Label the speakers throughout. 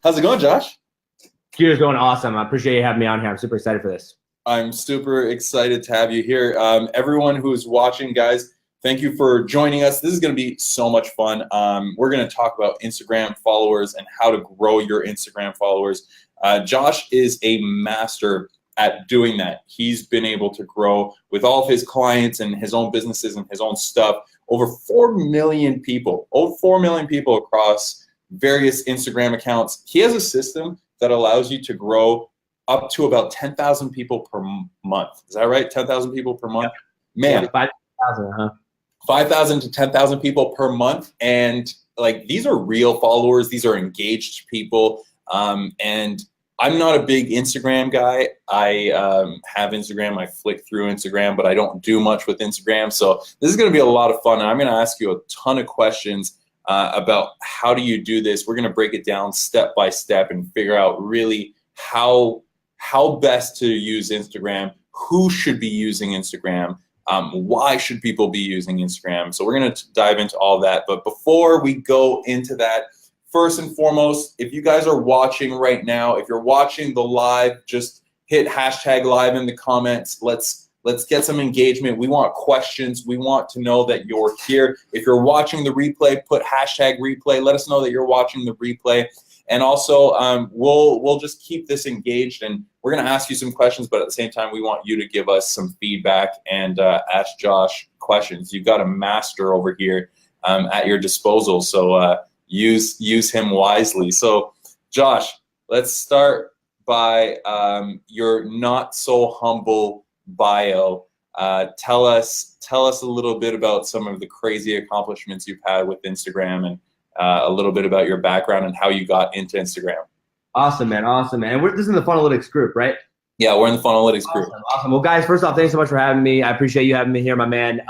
Speaker 1: How's it going, Josh?
Speaker 2: It's going awesome. I appreciate you having me on here. I'm super excited for this.
Speaker 1: I'm super excited to have you here. Everyone who's watching, guys, thank you for joining us. This is going to be so much fun. We're going to talk about Instagram followers and how to grow your Instagram followers. Josh is a master at doing that. He's been able to grow with all of his clients and his own businesses and his own stuff. Over 4 million people, across various Instagram accounts. He has a system that allows you to grow up to about 10,000 people per month. Is that right? 10,000 people per month?
Speaker 2: Yeah.
Speaker 1: Man.
Speaker 2: 5,000, huh?
Speaker 1: 5,000 to 10,000 people per month. And like, these are real followers. These are engaged people. And I'm not a big Instagram guy. I have Instagram. I flick through Instagram, but I don't do much with Instagram. So this is going to be a lot of fun. And I'm going to ask you a ton of questions about how do you do this. We're going to break it down step by step and figure out really how best to use Instagram, who should be using Instagram, why should people be using Instagram. So we're going to dive into all that. But before we go into that, first and foremost, if you guys are watching right now, if you're watching the live, just hit #live in the comments. Let's get some engagement. We want questions. We want to know that you're here. If you're watching the replay, put #replay. Let us know that you're watching the replay. And also, we'll just keep this engaged, and we're going to ask you some questions, but at the same time, we want you to give us some feedback and ask Josh questions. You've got a master over here at your disposal, so use him wisely. So, Josh, let's start by your not so humble bio. Tell us a little bit about some of the crazy accomplishments you've had with Instagram, and a little bit about your background and how you got into Instagram.
Speaker 2: Awesome, man. Awesome, man. And this is in the Funnelytics group, right?
Speaker 1: Yeah, we're in the Funnelytics group.
Speaker 2: Awesome. Well, guys, first off, thanks so much for having me. I appreciate you having me here, my man.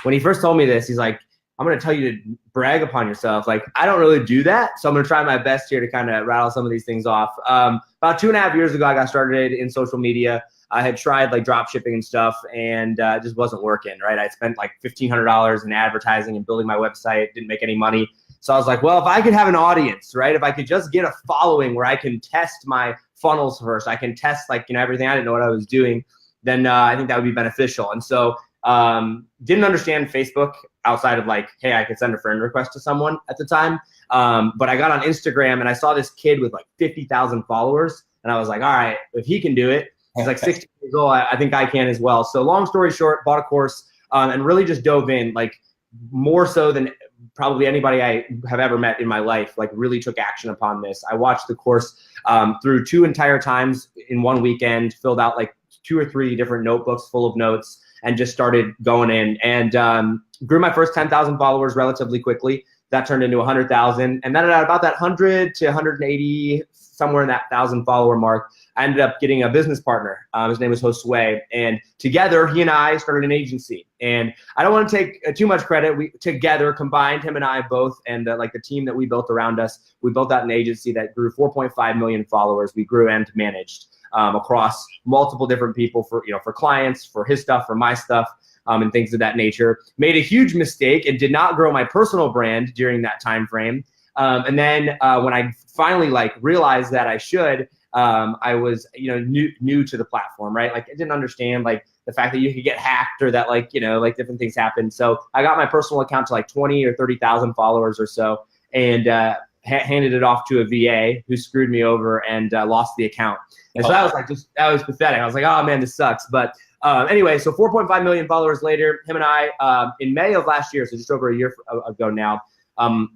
Speaker 2: When he first told me this, he's like, I'm going to tell you to brag upon yourself. Like, I don't really do that, so I'm going to try my best here to kind of rattle some of these things off. About 2.5 years ago, I got started in social media. I had tried like drop shipping and stuff, and it just wasn't working, right? I spent like $1,500 in advertising and building my website, didn't make any money. So I was like, well, if I could have an audience, right? If I could just get a following where I can test my funnels first, I can test like, everything. I didn't know what I was doing. Then I think that would be beneficial. And so didn't understand Facebook outside of like, hey, I could send a friend request to someone at the time. But I got on Instagram and I saw this kid with like 50,000 followers. And I was like, all right, if he can do it, he's like 60 years old, I think I can as well. So long story short, bought a course and really just dove in, like more so than probably anybody I have ever met in my life, like really took action upon this. I watched the course through 2 entire times in one weekend, filled out like 2 or 3 different notebooks full of notes, and just started going in, and grew my first 10,000 followers relatively quickly. That turned into 100,000, and then at about that 100 to 180, somewhere in that 1,000 follower mark, I ended up getting a business partner. His name is Josue, and together he and I started an agency. And I don't want to take too much credit. We together combined, him and I both, and like the team that we built around us, we built out an agency that grew 4.5 million followers. We grew and managed across multiple different people for clients, for his stuff, for my stuff. And things of that nature. Made a huge mistake and did not grow my personal brand during that time frame. And then when I finally like realized that I should, I was new to the platform, right? Like I didn't understand like the fact that you could get hacked or that like different things happen. So I got my personal account to like 20 or 30,000 followers or so, and handed it off to a VA who screwed me over and lost the account. And so that was pathetic. I was like, oh man, this sucks. But anyway, so 4.5 million followers later, him and I, in May of last year, so just over a year ago now,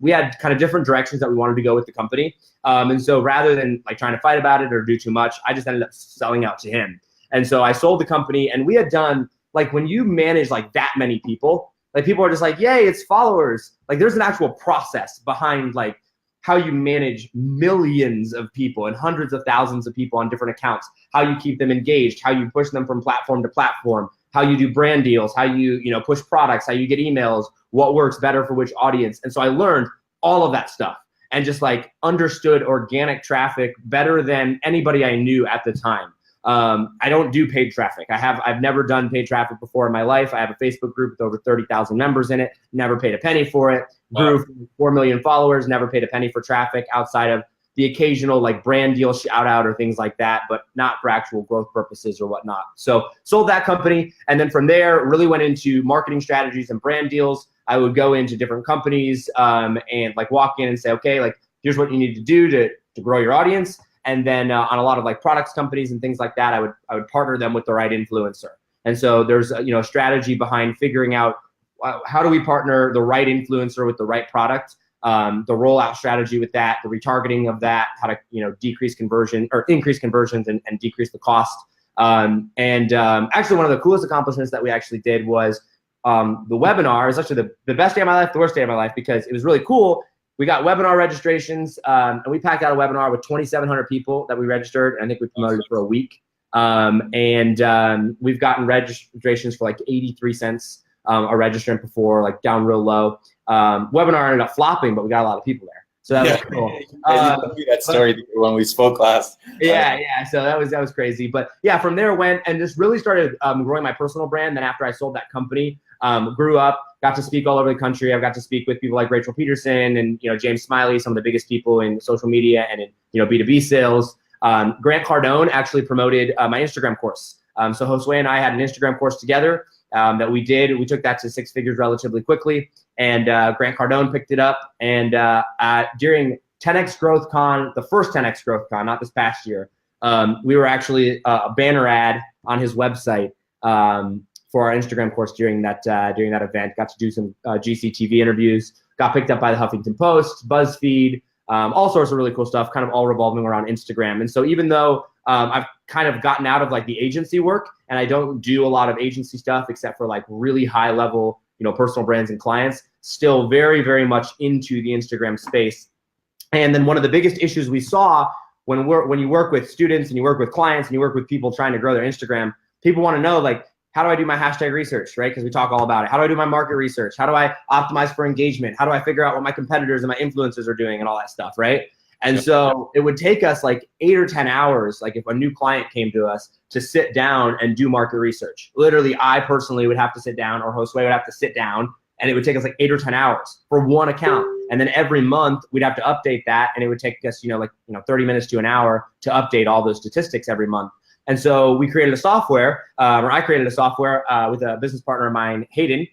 Speaker 2: we had kind of different directions that we wanted to go with the company. And so rather than like trying to fight about it or do too much, I just ended up selling out to him. And so I sold the company, and we had done, like when you manage like that many people, like people are just like, yay, it's followers. Like there's an actual process behind like how you manage millions of people and hundreds of thousands of people on different accounts, how you keep them engaged, how you push them from platform to platform, how you do brand deals, how you push products, how you get emails, what works better for which audience. And so I learned all of that stuff and just like understood organic traffic better than anybody I knew at the time. I don't do paid traffic. I've never done paid traffic before in my life. I have a Facebook group with over 30,000 members in it. Never paid a penny for it. Grew 4 million followers. Never paid a penny for traffic outside of the occasional like brand deal shout out or things like that, but not for actual growth purposes or whatnot. So sold that company. And then from there, really went into marketing strategies and brand deals. I would go into different companies and like walk in and say, okay, like here's what you need to do to grow your audience. And then on a lot of like products companies and things like that, I would partner them with the right influencer. And so there's a strategy behind figuring out how do we partner the right influencer with the right product, the rollout strategy with that, the retargeting of that, how to decrease conversion or increase conversions and decrease the cost. Actually, one of the coolest accomplishments that we actually did was the webinar. Is actually the best day of my life, the worst day of my life, because it was really cool. We got webinar registrations, and we packed out a webinar with 2,700 people that we registered. And I think we promoted it for a week. We've gotten registrations for like 83 cents a registrant before, like down real low. Webinar ended up flopping, but we got a lot of people there. So that was cool.
Speaker 1: You told me that story when we spoke last.
Speaker 2: Yeah. So that was crazy. But yeah, from there went and just really started growing my personal brand. Then after I sold that company, grew up, got to speak all over the country. I've got to speak with people like Rachel Peterson and James Smiley, some of the biggest people in social media and in B2B sales. Grant Cardone actually promoted my Instagram course. So Josue and I had an Instagram course together that we did. We took that to 6 figures relatively quickly, and Grant Cardone picked it up. And during 10X Growth Con, the first 10X Growth Con, not this past year, we were actually a banner ad on his website for our Instagram course during that event. Got to do some GCTV interviews. Got picked up by the Huffington Post, BuzzFeed, all sorts of really cool stuff, kind of all revolving around Instagram. And so even though I've kind of gotten out of like the agency work and I don't do a lot of agency stuff except for like really high level, personal brands and clients, still very, very much into the Instagram space. And then one of the biggest issues we saw when you work with students and you work with clients and you work with people trying to grow their Instagram, people want to know, like, how do I do my hashtag research, right? Because we talk all about it. How do I do my market research? How do I optimize for engagement? How do I figure out what my competitors and my influencers are doing and all that stuff, right? And so it would take us like 8 or 10 hours, like if a new client came to us, to sit down and do market research. Literally, I personally would have to sit down, or Josue would have to sit down, and it would take us like 8 or 10 hours for one account. And then every month we'd have to update that, and it would take us 30 minutes to an hour to update all those statistics every month. And so we created a software, or I created a software with a business partner of mine, Hayden.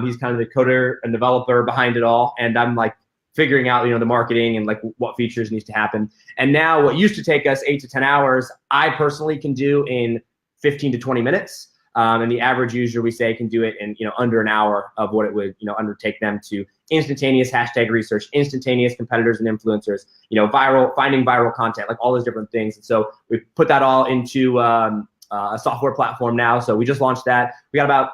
Speaker 2: He's kind of the coder and developer behind it all, and I'm like figuring out the marketing and like what features needs to happen. And now what used to take us 8 to 10 hours, I personally can do in 15 to 20 minutes. And the average user, we say, can do it in under an hour of what it would undertake them to instantaneous hashtag research, instantaneous competitors and influencers, finding viral content, like all those different things. And so we put that all into a software platform now. So we just launched that. We got about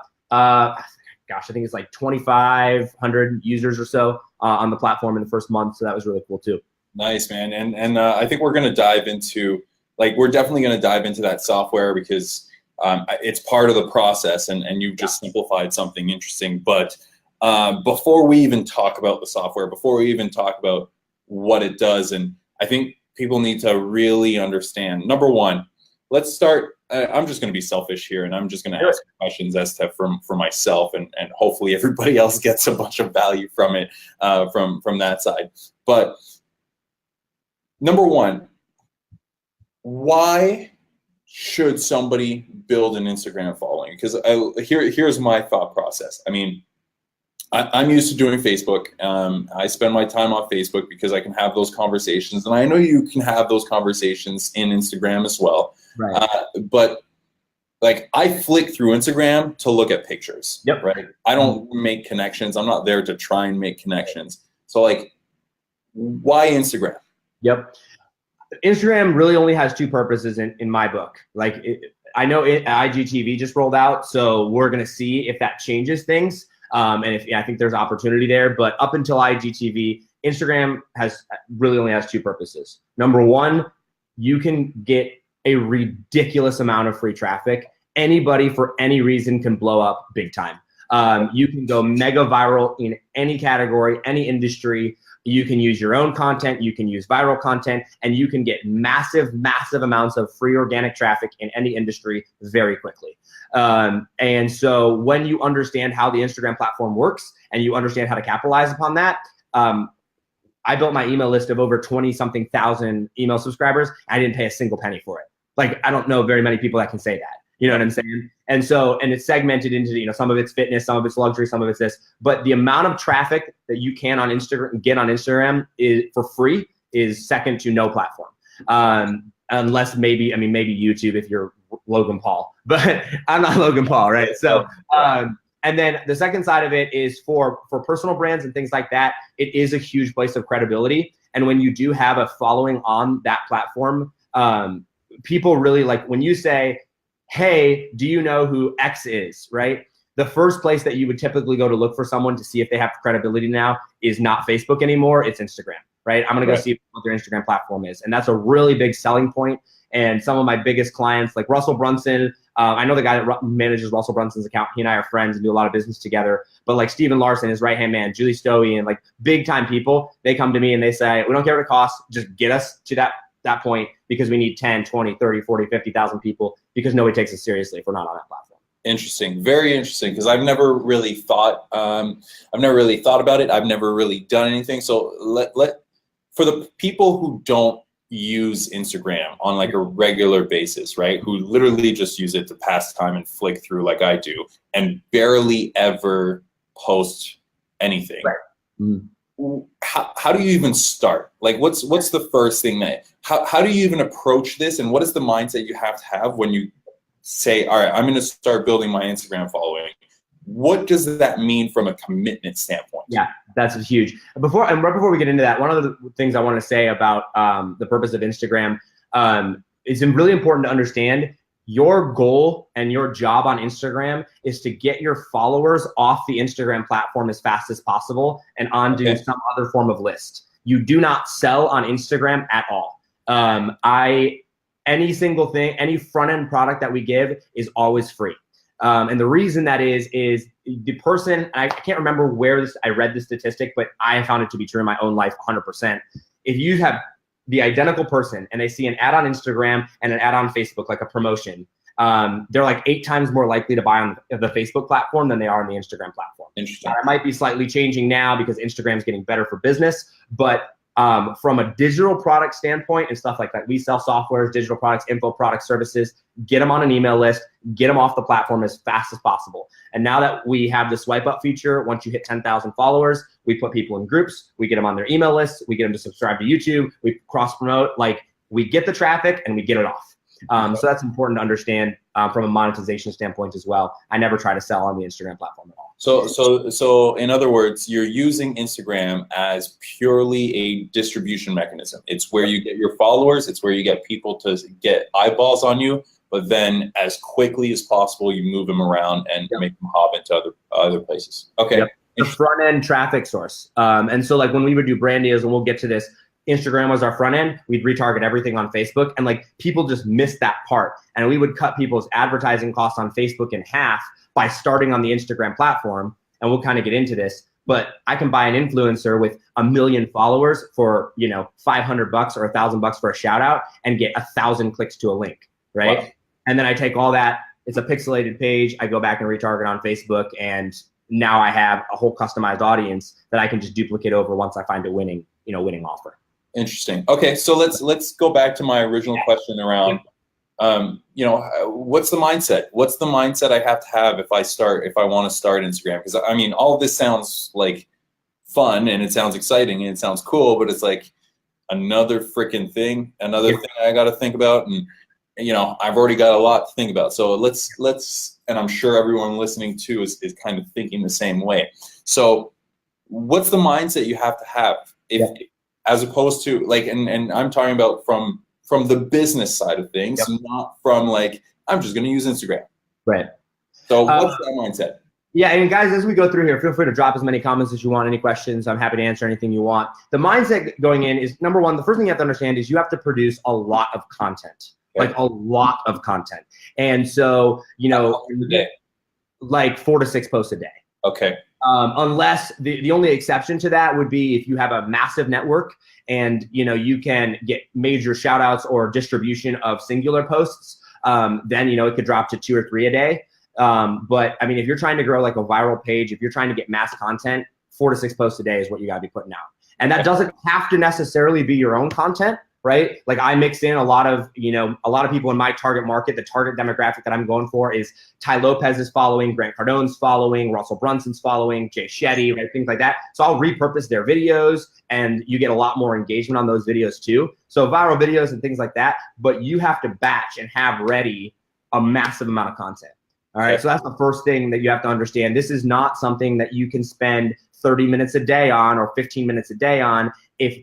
Speaker 2: I think it's like 2,500 users or so on the platform in the first month. So that was really cool too.
Speaker 1: Nice, man. And I think we're going to dive into, we're definitely going to dive into that software because it's part of the process, and you've just simplified something interesting. But before we even talk about the software, before we even talk about what it does, and I think people need to really understand, number one, let's start. I'm just going to be selfish here, and I'm just going to ask questions as to for myself, and hopefully everybody else gets a bunch of value from it, from that side. But number one, why should somebody build an Instagram following? Because here's my thought process. I mean, I'm used to doing Facebook. I spend my time on Facebook because I can have those conversations, and I know you can have those conversations in Instagram as well.
Speaker 2: Right.
Speaker 1: But I flick through Instagram to look at pictures.
Speaker 2: Yep.
Speaker 1: Right. I don't make connections. I'm not there to try and make connections. So why Instagram?
Speaker 2: Yep. Instagram really only has 2 purposes in my book. I know IGTV just rolled out, so we're gonna see if that changes things. And I think there's opportunity there, but up until IGTV, Instagram really only has 2 purposes. Number one, you can get a ridiculous amount of free traffic. Anybody for any reason can blow up big time. You can go mega viral in any category, any industry. You can use your own content, you can use viral content, and you can get massive, massive amounts of free organic traffic in any industry very quickly. And so when you understand how the Instagram platform works and you understand how to capitalize upon that, I built my email list of over 20-something thousand email subscribers. I didn't pay a single penny for it. Like, I don't know very many people that can say that. You know what I'm saying? And so, and it's segmented into, you know, some of it's fitness, some of it's luxury, some of it's this. But the amount of traffic that you can on Instagram get on Instagram is for free is second to no platform. Unless maybe YouTube if you're Logan Paul. But I'm not Logan Paul, right? So and then the second side of it is for personal brands and things like that, it is a huge place of credibility. And when you do have a following on that platform, people really like when you say, hey, do you know who X is, right? The first place that you would typically go to look for someone to see if they have credibility now is not Facebook anymore, it's Instagram, right? I'm gonna go see what their Instagram platform is. And that's a really big selling point. And some of my biggest clients, like Russell Brunson, I know the guy that manages Russell Brunson's account. He and I are friends and do a lot of business together. But like Steven Larson, his right-hand man, Julie Stowe, and like big time people, they come to me and they say, we don't care what it costs, just get us to that point because we need 10, 20, 30, 40, 50,000 people because nobody takes us seriously if we're not on that platform.
Speaker 1: Interesting, very interesting, because I've never really thought about it. I've never really done anything. So for the people who don't use Instagram on like a regular basis, right? Who literally just use it to pass time and flick through like I do and barely ever post anything. Right. Mm-hmm. How do you even start? Like what's the first thing that, how do you even approach this, and what is the mindset you have to have when you say, all right, I'm going to start building my Instagram following? What does that mean from a commitment standpoint?
Speaker 2: Yeah, that's huge. Right before we get into that, one of the things I want to say about the purpose of Instagram, it's really important to understand your goal and your job on Instagram is to get your followers off the Instagram platform as fast as possible and onto some other form of list. You do not sell on Instagram at all. Any single thing, any front end product that we give is always free. And the reason that is the person, I can't remember where I read this statistic, but I have found it to be true in my own life 100%. If you have the identical person and they see an ad on Instagram and an ad on Facebook, like a promotion, they're like 8 times more likely to buy on the Facebook platform than they are on the Instagram platform.
Speaker 1: Interesting.
Speaker 2: It might be slightly changing now because Instagram's getting better for business, but from a digital product standpoint and stuff like that, we sell softwares, digital products, info products, services, get them on an email list, get them off the platform as fast as possible. And now that we have the swipe up feature, once you hit 10,000 followers, we put people in groups, we get them on their email lists, we get them to subscribe to YouTube, we cross promote, like we get the traffic and we get it off. So that's important to understand from a monetization standpoint as well. I never try to sell on the Instagram platform at all.
Speaker 1: So in other words, you're using Instagram as purely a distribution mechanism. It's where you get your followers. It's where you get people to get eyeballs on you. But then as quickly as possible, you move them around and make them hop into other places. Okay.
Speaker 2: Yep. The front end traffic source. And so like when we would do brand deals, and we'll get to this, Instagram was our front end. We'd retarget everything on Facebook, and like people just missed that part. And we would cut people's advertising costs on Facebook in half by starting on the Instagram platform. And we'll kind of get into this, but I can buy an influencer with 1 million followers for, $500 or $1,000 for a shout out and get 1,000 clicks to a link, right? Wow. And then I take all that, it's a pixelated page, I go back and retarget on Facebook, and now I have a whole customized audience that I can just duplicate over once I find a winning offer. Interesting.
Speaker 1: Okay, so let's go back to my original question around, what's the mindset? What's the mindset I have to have if I want to start Instagram? Because I mean, all of this sounds like fun and it sounds exciting and it sounds cool, but it's like another freaking thing, thing I got to think about, and I've already got a lot to think about. So let's, and I'm sure everyone listening too is kind of thinking the same way. So what's the mindset you have to have as opposed to like, and I'm talking about from the business side of things, not from like, I'm just going to use Instagram.
Speaker 2: Right.
Speaker 1: So what's that mindset?
Speaker 2: Yeah, and guys, as we go through here, feel free to drop as many comments as you want, any questions. I'm happy to answer anything you want. The mindset going in is, number one, the first thing you have to understand is you have to produce a lot of content, like a lot of content. And so, like 4 to 6 posts a day.
Speaker 1: Okay.
Speaker 2: Unless the only exception to that would be if you have a massive network and you can get major shout outs or distribution of singular posts, then it could drop to 2 or 3 a day. But I mean, if you're trying to grow like a viral page, if you're trying to get mass content, 4 to 6 posts a day is what you got to be putting out. And that doesn't have to necessarily be your own content, right? Like I mix in a lot of people in my target market. The target demographic that I'm going for is Ty Lopez is following, Grant Cardone's following, Russell Brunson's following, Jay Shetty, right? Things like that. So I'll repurpose their videos and you get a lot more engagement on those videos too. So viral videos and things like that, but you have to batch and have ready a massive amount of content. All right, so that's the first thing that you have to understand. This is not something that you can spend 30 minutes a day on or 15 minutes a day on unless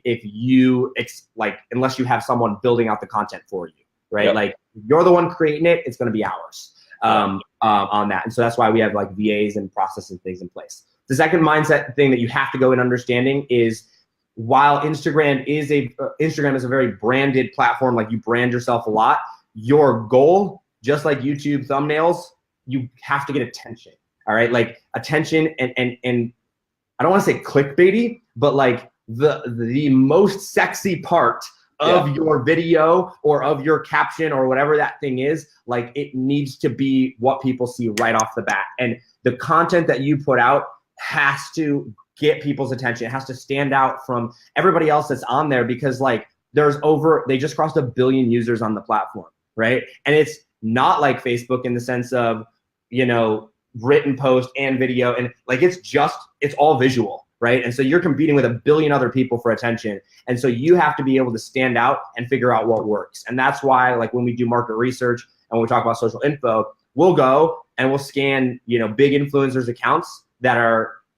Speaker 2: you have someone building out the content for you, right? Yep. Like you're the one creating it, it's gonna be hours on that. And so that's why we have like VAs and process and things in place. The second mindset thing that you have to go in understanding is while Instagram is a very branded platform, like you brand yourself a lot, your goal, just like YouTube thumbnails, you have to get attention, all right? Like attention and I don't want to say clickbaity, but like the most sexy part of your video or of your caption or whatever that thing is, like it needs to be what people see right off the bat. And the content that you put out has to get people's attention. It has to stand out from everybody else that's on there because like they just crossed 1 billion users on the platform, right? And it's not like Facebook in the sense of, written post and video and like it's all visual, right? And so you're competing with 1 billion other people for attention. And so you have to be able to stand out and figure out what works. And that's why like when we do market research and when we talk about social info, we'll go and we'll scan, big influencers accounts that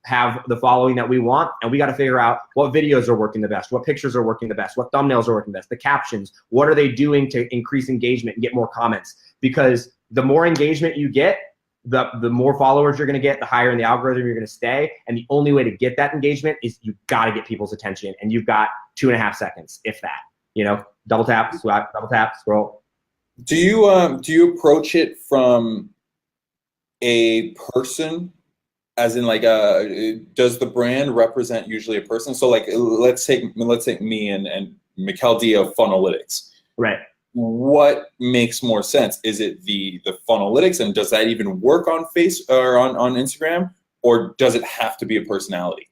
Speaker 2: have the following that we want. And we got to figure out what videos are working the best, what pictures are working the best, what thumbnails are working the best, the captions, what are they doing to increase engagement and get more comments? Because the more engagement you get, the more followers you're going to get, the higher in the algorithm you're going to stay. And the only way to get that engagement is you got to get people's attention. And you've got 2.5 seconds, if that, double tap, swipe, double tap, scroll.
Speaker 1: Do you approach it from a person, as in like does the brand represent usually a person? So like let's take me and Mikkel D of Funnelytics.
Speaker 2: Right.
Speaker 1: What makes more sense? Is it the Funnelytics, and does that even work on or on Instagram, or does it have to be a personality?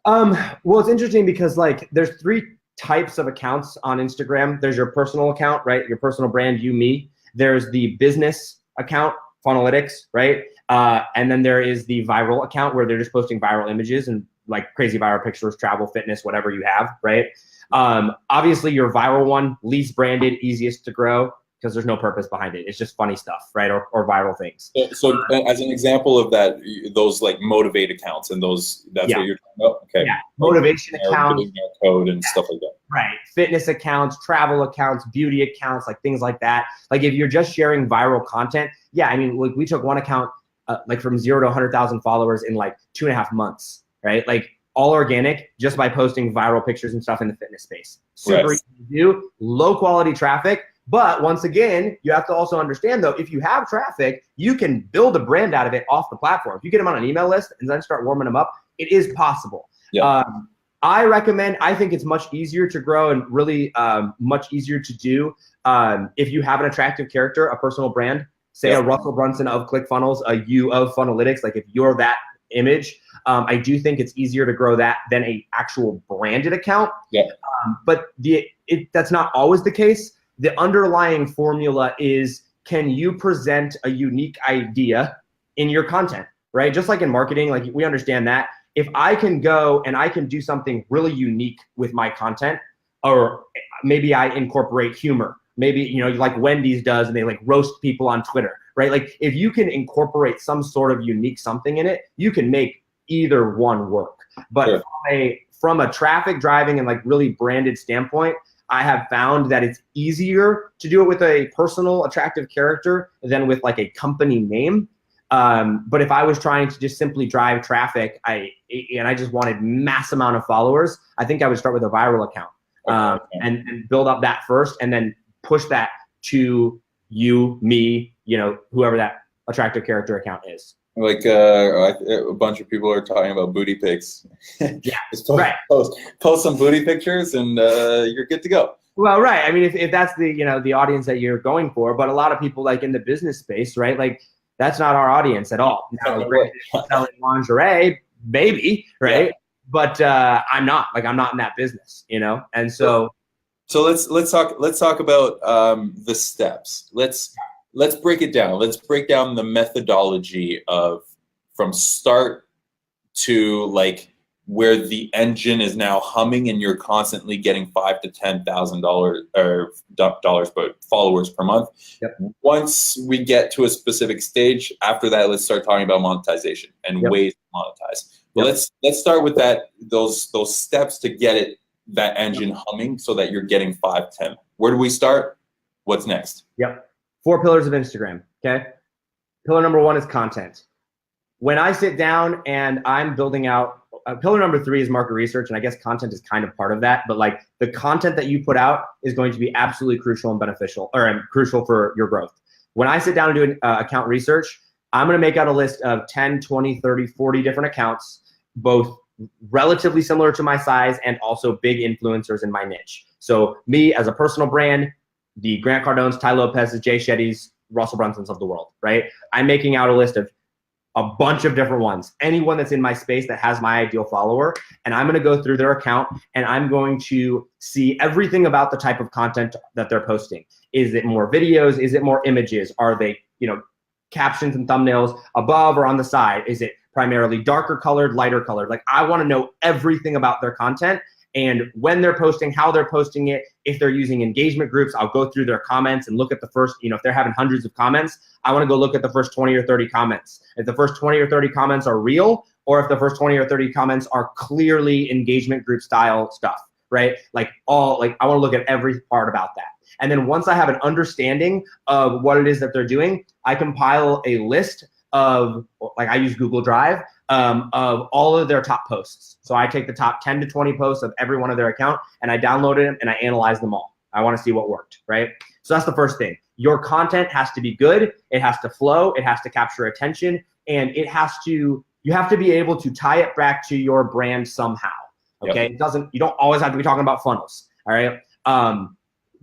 Speaker 2: Well, it's interesting because like there's 3 types of accounts on Instagram. There's your personal account, right? Your personal brand, you, me. There's the business account, Funnelytics, right? And then there is the viral account where they're just posting viral images and like crazy viral pictures, travel, fitness, whatever you have, right? Obviously your viral one, least branded, easiest to grow because there's no purpose behind it. It's just funny stuff, right? Or viral things.
Speaker 1: So as an example of that, those like motivate accounts and that's what you're talking about? Okay.
Speaker 2: Yeah, motivation accounts.
Speaker 1: Code and stuff like that.
Speaker 2: Right. Fitness accounts, travel accounts, beauty accounts, like things like that. Like if you're just sharing viral content, I mean, like we took one account like from 0 to 100,000 followers in like 2.5 months, right? Like all organic, just by posting viral pictures and stuff in the fitness space. Super easy to do, low quality traffic. But once again, you have to also understand though, if you have traffic, you can build a brand out of it off the platform. If you get them on an email list and then start warming them up, it is possible. Yeah. I think it's much easier to grow and really much easier to do if you have an attractive character, a personal brand, say a Russell Brunson of ClickFunnels, a you of Funnelytics, like if you're that image, I do think it's easier to grow that than a actual branded account. Yeah. But that's not always the case. The underlying formula is, can you present a unique idea in your content, right? Just like in marketing, like we understand that. If I can go and I can do something really unique with my content, or maybe I incorporate humor, maybe, like Wendy's does and they like roast people on Twitter, right? Like if you can incorporate some sort of unique something in it, you can make either one work. But from a traffic driving and like really branded standpoint, I have found that it's easier to do it with a personal attractive character than with like a company name. But if I was trying to just simply drive traffic, and I just wanted mass amount of followers, I think I would start with a viral account and build up that first, and then push that to you, me, whoever that attractive character account is.
Speaker 1: Like a bunch of people are talking about booty pics.
Speaker 2: Yeah,
Speaker 1: Just
Speaker 2: right.
Speaker 1: post some booty pictures and you're good to go.
Speaker 2: Well, right. I mean, if that's the, the audience that you're going for, but a lot of people like in the business space, right? Like that's not our audience at all. Now, granted, selling lingerie, maybe, right? Yeah. But I'm not in that business, And so
Speaker 1: let's talk about the steps. Let's break it down. Let's break down the methodology of from start to like where the engine is now humming and you're constantly getting $5,000 to $10,000 or dollars, but followers per month.
Speaker 2: Yep.
Speaker 1: Once we get to a specific stage, after that, let's start talking about monetization and ways to monetize. But let's start with those steps to get that engine humming so that you're getting 5, 10. Where do we start? What's next?
Speaker 2: Yep. 4 pillars of Instagram. Okay. Pillar number 1 is content. When I sit down and I'm building out, pillar number 3 is market research, and I guess content is kind of part of that, but like the content that you put out is going to be absolutely crucial and beneficial, or crucial for your growth. When I sit down and do account research, I'm going to make out a list of 10, 20, 30, 40 different accounts, both relatively similar to my size and also big influencers in my niche. So me as a personal brand, the Grant Cardones, Ty Lopez's, Jay Shetty's, Russell Brunson's of the world, right? I'm making out a list of a bunch of different ones, anyone that's in my space that has my ideal follower, and I'm going to go through their account and I'm going to see everything about the type of content that they're posting. Is it more videos? Is it more images? Are they, captions and thumbnails above or on the side? Is it primarily darker colored, lighter colored? Like I want to know everything about their content and when they're posting, how they're posting it. If they're using engagement groups, I'll go through their comments and look at the first, if they're having hundreds of comments, I want to go look at the first 20 or 30 comments. If the first 20 or 30 comments are real, or if the first 20 or 30 comments are clearly engagement group style stuff, right? I want to look at every part about that. And then once I have an understanding of what it is that they're doing, I compile a list of, I use Google Drive, of all of their top posts. So I take the top 10 to 20 posts of every one of their account and I downloaded them and I analyze them all. I want to see what worked, right? So that's the first thing. Your content has to be good. It has to flow. It has to capture attention, and you have to be able to tie it back to your brand somehow. Okay. Yep. You don't always have to be talking about funnels. All right.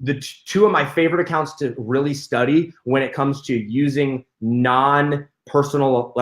Speaker 2: The 2 of my favorite accounts to really study when it comes to using non-personal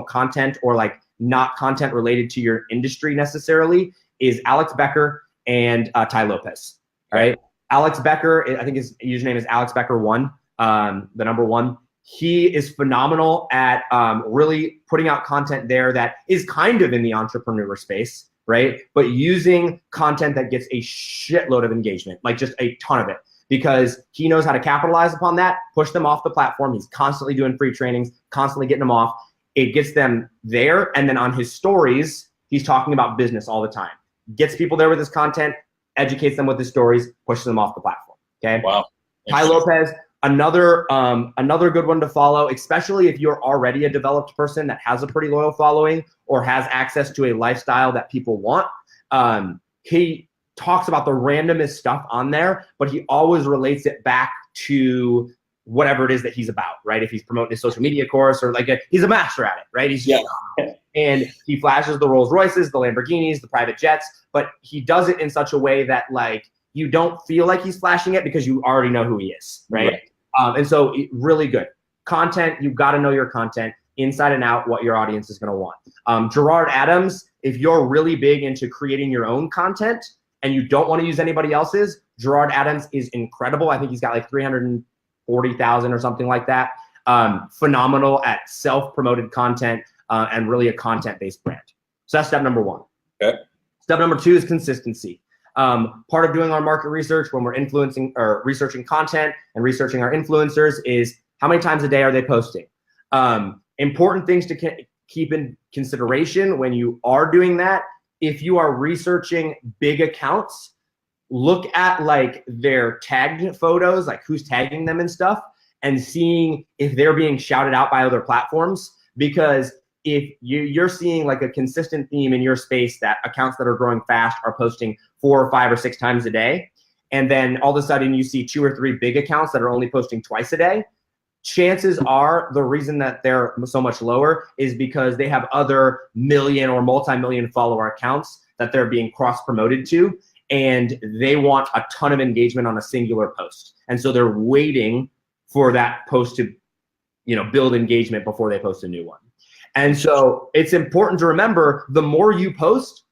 Speaker 2: content, or not content related to your industry necessarily, is Alex Becker and Ty Lopez. All right. Alex Becker, I think his username is Alex Becker 1, the number 1. He is phenomenal at really putting out content there that is kind of in the entrepreneur space, right? But using content that gets a shitload of engagement, like just a ton of it, because he knows how to capitalize upon that, push them off the platform. He's constantly doing free trainings, constantly getting them off. It gets them there. And then on his stories, he's talking about business all the time. Gets people there with his content, educates them with his stories, pushes them off the platform. Okay.
Speaker 1: Wow.
Speaker 2: Ty Lopez, another good one to follow, especially if you're already a developed person that has a pretty loyal following or has access to a lifestyle that people want. He talks about the randomest stuff on there, but he always relates it back to whatever it is that he's about, right? If he's promoting his social media course or he's a master at it, right? And he flashes the Rolls Royces, the Lamborghinis, the private jets, but he does it in such a way that you don't feel like he's flashing it because you already know who he is, right? And so really good content. You've got to know your content inside and out, what your audience is going to want. Gerard Adams, if you're really big into creating your own content and you don't want to use anybody else's, Gerard Adams is incredible. I think he's got 340,000 or something like that. Phenomenal at self-promoted content and really a content-based brand. So that's step number 1.
Speaker 1: Okay.
Speaker 2: Step number 2 is consistency. Part of doing our market research when we're influencing or researching content and researching our influencers is how many times a day are they posting? Important things to keep in consideration when you are doing that. If you are researching big accounts, look at their tagged photos, who's tagging them and stuff, and seeing if they're being shouted out by other platforms. Because if you're seeing a consistent theme in your space that accounts that are growing fast are posting 4 or 5 or 6 times a day, and then all of a sudden you see 2 or 3 big accounts that are only posting twice a day, chances are the reason that they're so much lower is because they have other million or multi-million follower accounts that they're being cross-promoted to, and they want a ton of engagement on a singular post. And so they're waiting for that post to, build engagement before they post a new one. And so it's important to remember, the more you post,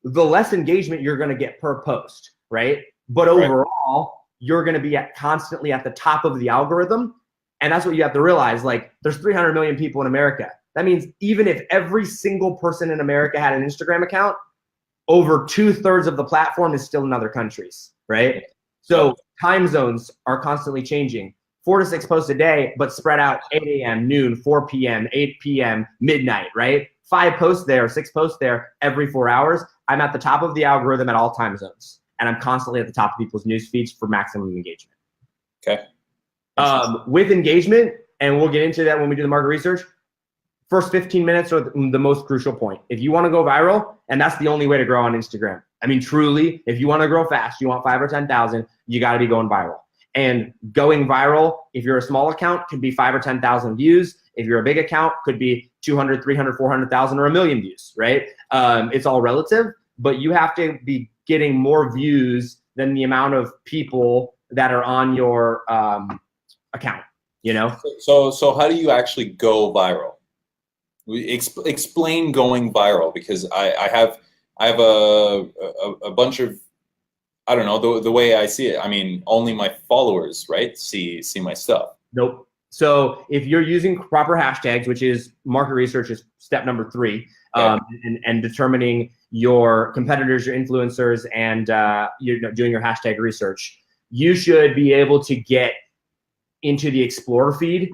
Speaker 2: the less engagement you're going to get per post, right? But overall, you're going to be constantly at the top of the algorithm. And that's what you have to realize. Like, there's 300 million people in America. That means even if every single person in America had an Instagram account, over 2/3 of the platform is still in other countries, right? So time zones are constantly changing. 4 to 6 posts a day, but spread out 8 a.m., noon, 4 p.m., 8 p.m., midnight, right? 5 posts there, 6 posts there every 4 hours. I'm at the top of the algorithm at all time zones. And I'm constantly at the top of people's news feeds for maximum engagement.
Speaker 1: Okay.
Speaker 2: With engagement, and we'll get into that when we do the market research, first 15 minutes are the most crucial point. If you want to go viral, and that's the only way to grow on Instagram. I mean, truly, if you want to grow fast, you want 5 or 10,000, you got to be going viral. And going viral, if you're a small account, could be 5 or 10,000 views. If you're a big account, could be 200, 300, 400,000 or a million views, right? It's all relative, but you have to be getting more views than the amount of people that are on your account,
Speaker 1: So how do you actually go viral? Explain going viral, because I have a bunch of, I don't know, the way I see it. I mean, only my followers, right, see my stuff.
Speaker 2: Nope. So if you're using proper hashtags, which is market research is step number 3, and determining your competitors, your influencers, and you're doing your hashtag research, you should be able to get into the Explorer feed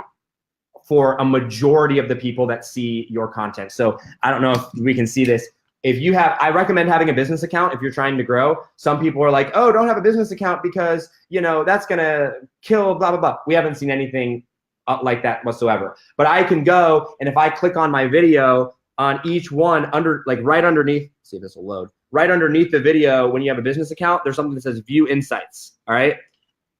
Speaker 2: for a majority of the people that see your content. So I don't know if we can see this. I recommend having a business account if you're trying to grow. Some people are like, oh, don't have a business account because, that's going to kill blah, blah, blah. We haven't seen anything like that whatsoever. But I can go, and if I click on my video on each one right underneath, see if this will load, right underneath the video, when you have a business account, there's something that says view insights. All right.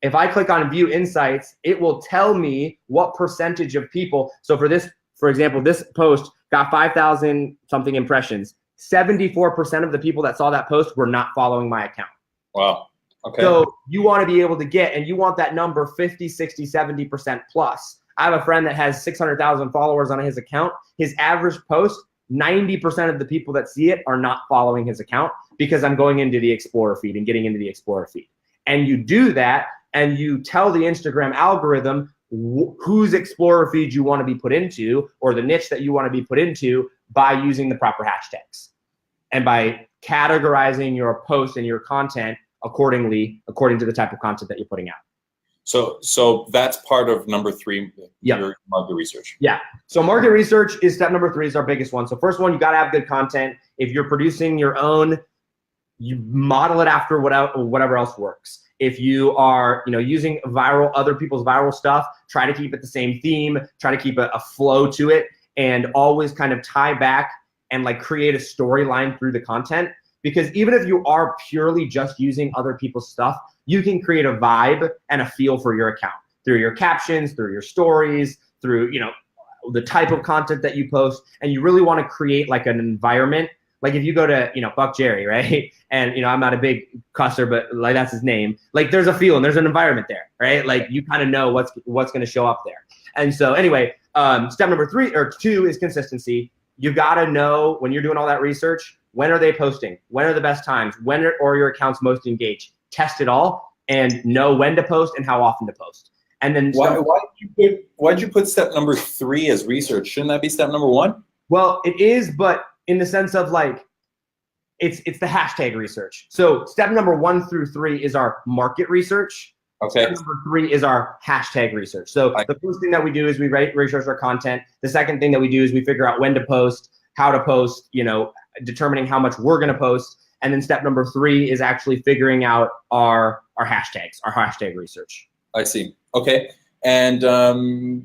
Speaker 2: If I click on view insights, it will tell me what percentage of people. So for example, this post got 5,000 something impressions. 74% of the people that saw that post were not following my account.
Speaker 1: Wow. Okay.
Speaker 2: So you want to be able to and you want that number 50, 60, 70% plus. I have a friend that has 600,000 followers on his account. His average post, 90% of the people that see it are not following his account, because I'm going into the Explorer feed and getting into the Explorer feed. And you do that, and you tell the Instagram algorithm whose Explorer feed you want to be put into, or the niche that you want to be put into, by using the proper hashtags and by categorizing your post and your content according to the type of content that you're putting out.
Speaker 1: So that's part of number 3, your market research. Yeah.
Speaker 2: So market research is step number 3, is our biggest one. So first one, you got to have good content. If you're producing your own, you model it after whatever else works. If you are, using other people's viral stuff, try to keep it the same theme, try to keep a flow to it, and always kind of tie back and create a storyline through the content. Because even if you are purely just using other people's stuff, you can create a vibe and a feel for your account through your captions, through your stories, through, the type of content that you post. And you really want to create an environment. Like if you go to, Buck Jerry, right? And, I'm not a big cusser, but that's his name. There's a feel and there's an environment there, right? You kind of know what's going to show up there. And so anyway, step number 2 is consistency. You got to know, when you're doing all that research, when are they posting? When are the best times? When are your accounts most engaged? Test it all and know when to post and how often to post. And then
Speaker 1: why'd you put step number 3 as research? Shouldn't that be step number 1?
Speaker 2: Well, it is, but in the sense of it's the hashtag research. So step number 1 through 3 is our market research.
Speaker 1: Okay.
Speaker 2: Step number 3 is our hashtag research. So the first thing that we do is we research our content. The second thing that we do is we figure out when to post, how to post, determining how much we're going to post. And then step number 3 is actually figuring out our hashtags, our hashtag research.
Speaker 1: I see. Okay. And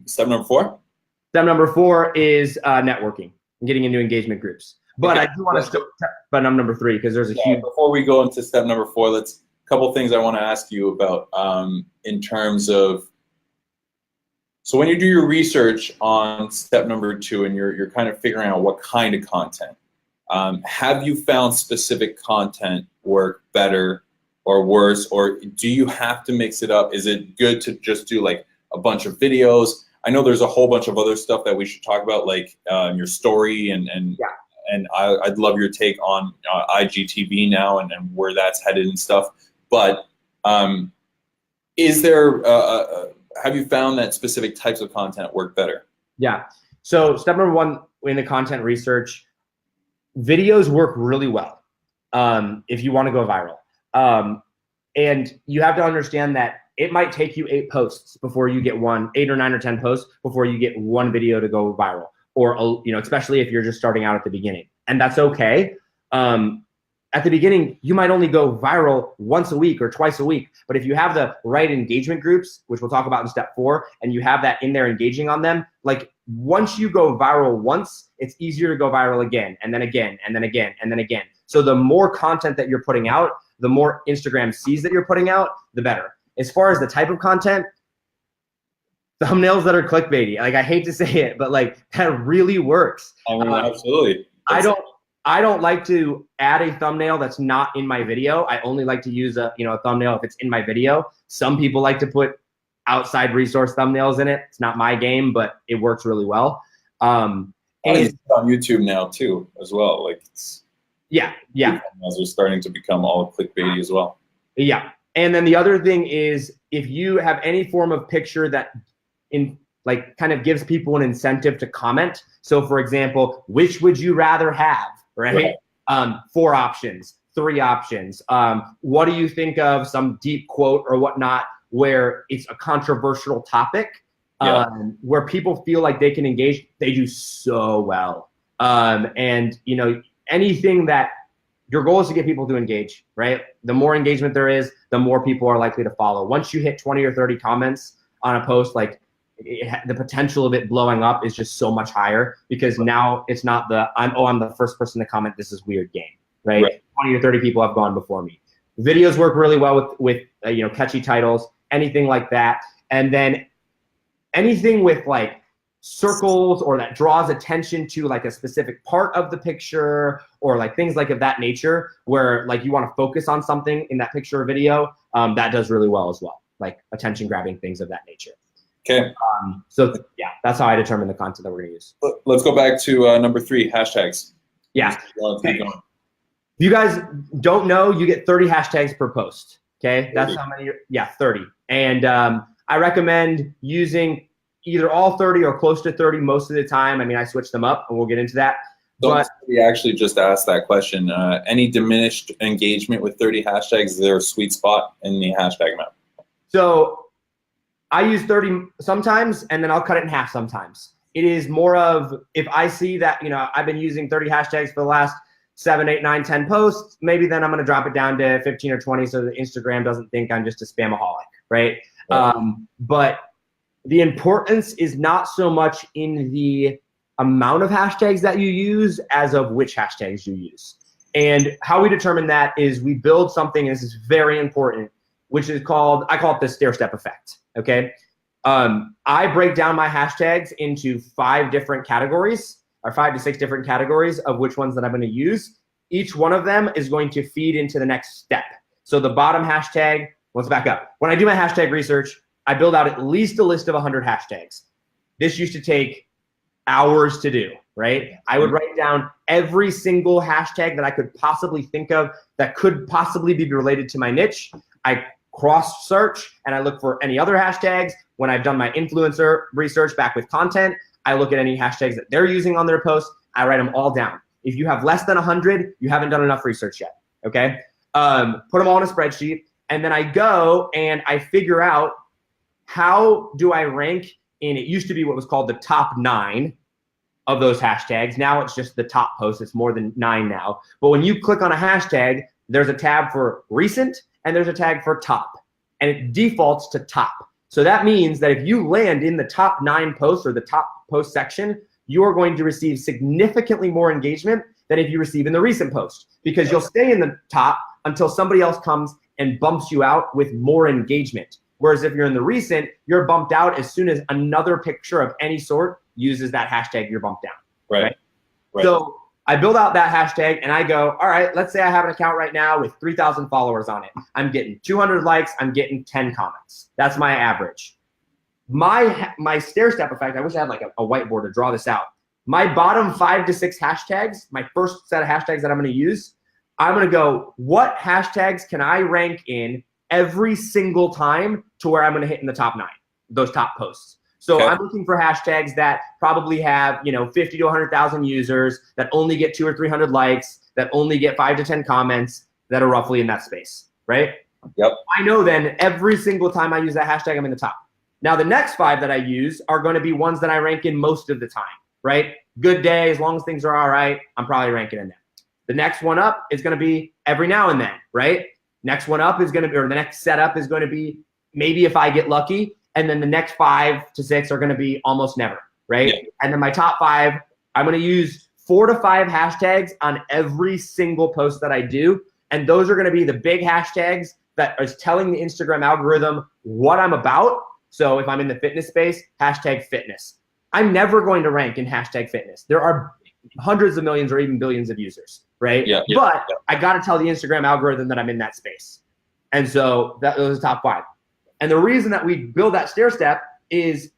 Speaker 1: step number 4?
Speaker 2: Step number 4 is networking and getting into engagement groups. But I do want to still, but I'm number 3 because there's a huge.
Speaker 1: Before we go into step number 4, couple things I want to ask you about in terms of, So when you do your research on step number 2 and you're kind of figuring out what kind of content, have you found specific content work better or worse, or do you have to mix it up? Is it good to just do like a bunch of videos? I know there's a whole bunch of other stuff that we should talk about, like your story and I'd love your take on IGTV now and where that's headed and stuff. But is there have you found that specific types of content work better?
Speaker 2: Yeah. So step number 1 in the content research, videos work really well if you want to go viral. And you have to understand that it might take you 8 posts before you get 8 or 9 or 10 posts before you get one video to go viral, or, you know, especially if you're just starting out at the beginning, and that's okay. At the beginning, you might only go viral once a week or twice a week, but if you have the right engagement groups, which we'll talk about in step 4, and you have that in there engaging on them, like once you go viral once, it's easier to go viral again, and then again, and then again, and then again. So the more content that you're putting out, the more Instagram sees that you're putting out, the better. As far as the type of content, thumbnails that are clickbaity, like I hate to say it, but like that really works.
Speaker 1: I mean, absolutely.
Speaker 2: I don't like to add a thumbnail that's not in my video. I only like to use a thumbnail if it's in my video. Some people like to put outside resource thumbnails in it. It's not my game, but it works really well.
Speaker 1: And it's on YouTube now too, as well. Like it's thumbnails are starting to become all clickbaity as well.
Speaker 2: Yeah. And then the other thing is, if you have any form of picture that kind of gives people an incentive to comment. So for example, which would you rather have, right? 4 options, 3 options. What do you think of some deep quote or whatnot where it's a controversial topic, where people feel like they can engage? They do so well. And you know, anything that your goal is to get people to engage, right? The more engagement there is, the more people are likely to follow. Once you hit 20 or 30 comments on a post, like the potential of it blowing up is just so much higher, because now it's not I'm the first person to comment, this is weird game, right? 20 or 30 people have gone before me. Videos work really well with catchy titles, anything like that. And then anything with like circles or that draws attention to like a specific part of the picture, or like things like of that nature, where like you want to focus on something in that picture or video, that does really well as well, like attention grabbing things of that nature.
Speaker 1: Okay.
Speaker 2: So yeah, that's how I determine the content that we're gonna use.
Speaker 1: Let's go back to number 3, hashtags.
Speaker 2: Yeah. Okay. If you guys don't know, you get 30 hashtags per post. Okay, 30. That's how many. 30. And I recommend using either all 30 or close to 30 most of the time. I mean, I switch them up, and we'll get into that.
Speaker 1: But we actually just asked that question. Any diminished engagement with 30 hashtags? Is there a sweet spot in the hashtag map?
Speaker 2: So I use 30 sometimes, and then I'll cut it in half sometimes. It is more of, if I see that, I've been using 30 hashtags for the last 7, 8, 9, 10 posts, maybe then I'm going to drop it down to 15 or 20 so that Instagram doesn't think I'm just a spamaholic, right? But the importance is not so much in the amount of hashtags that you use as of which hashtags you use. And how we determine that is we build something, and this is very important, which is called, I call it the Stair-Step Effect, okay? I break down my hashtags into 5 different categories, or 5 to 6 different categories of which ones that I'm gonna use. Each one of them is going to feed into the next step. So the bottom hashtag, let's back up. When I do my hashtag research, I build out at least a list of 100 hashtags. This used to take hours to do, right? I would write down every single hashtag that I could possibly think of that could possibly be related to my niche. I cross search and I look for any other hashtags. When I've done my influencer research back with content, I look at any hashtags that they're using on their posts. I write them all down. If you have less than 100, you haven't done enough research yet, okay? Put them all in a spreadsheet, and then I go and I figure out, how do I rank in, it used to be what was called the top 9 of those hashtags. Now it's just the top posts. It's more than 9 now. But when you click on a hashtag, there's a tab for recent and there's a tag for top, and it defaults to top. So that means that if you land in the top 9 posts or the top post section, you are going to receive significantly more engagement than if you receive in the recent post, because you'll stay in the top until somebody else comes and bumps you out with more engagement. Whereas if you're in the recent, you're bumped out as soon as another picture of any sort uses that hashtag, you're bumped down.
Speaker 1: Right.
Speaker 2: So I build out that hashtag and I go, all right, let's say I have an account right now with 3,000 followers on it. I'm getting 200 likes. I'm getting 10 comments. That's my average. My stair-step effect, I wish I had like a whiteboard to draw this out. My bottom 5 to 6 hashtags, my first set of hashtags that I'm going to use, I'm going to go, what hashtags can I rank in every single time to where I'm going to hit in the top 9, those top posts. So I'm looking for hashtags that probably have, 50 to 100,000 users, that only get 200 or 300 likes, that only get 5 to 10 comments, that are roughly in that space, right?
Speaker 1: Yep.
Speaker 2: I know then every single time I use that hashtag, I'm in the top. Now the next 5 that I use are going to be ones that I rank in most of the time, right? Good day, as long as things are all right, I'm probably ranking in them. The next one up is going to be every now and then, right? Next one up is going to be, or the next setup is going to be maybe if I get lucky. And then the next 5 to 6 are going to be almost never, right? Yeah. And then my top 5, I'm going to use 4 to 5 hashtags on every single post that I do. And those are going to be the big hashtags that is telling the Instagram algorithm what I'm about. So if I'm in the fitness space, hashtag fitness. I'm never going to rank in hashtag fitness. There are hundreds of millions or even billions of users, right?
Speaker 1: Yeah.
Speaker 2: But I got to tell the Instagram algorithm that I'm in that space. And so those are the top 5. And the reason that we build that stair step is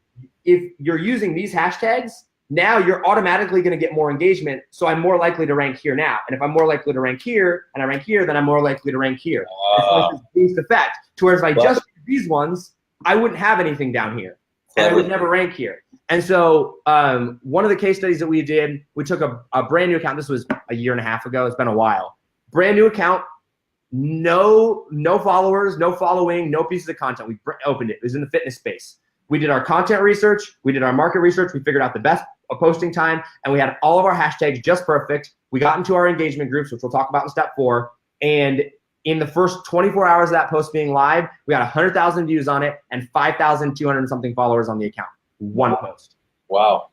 Speaker 2: if you're using these hashtags, now you're automatically going to get more engagement. So I'm more likely to rank here now. And if I'm more likely to rank here and I rank here, then I'm more likely to rank here. It's this boost effect. To where if I just use these ones, I wouldn't have anything down here. And I would never rank here. And so one of the case studies that we did, we took a brand new account. This was a year and a half ago. It's been a while. Brand new account. No followers, no following, no pieces of content. We opened it. It was in the fitness space. We did our content research. We did our market research. We figured out the best posting time, and we had all of our hashtags just perfect. We got into our engagement groups, which we'll talk about in step 4. And in the first 24 hours of that post being live, we got 100,000 views on it and 5,200 and something followers on the account. One post.
Speaker 1: Wow.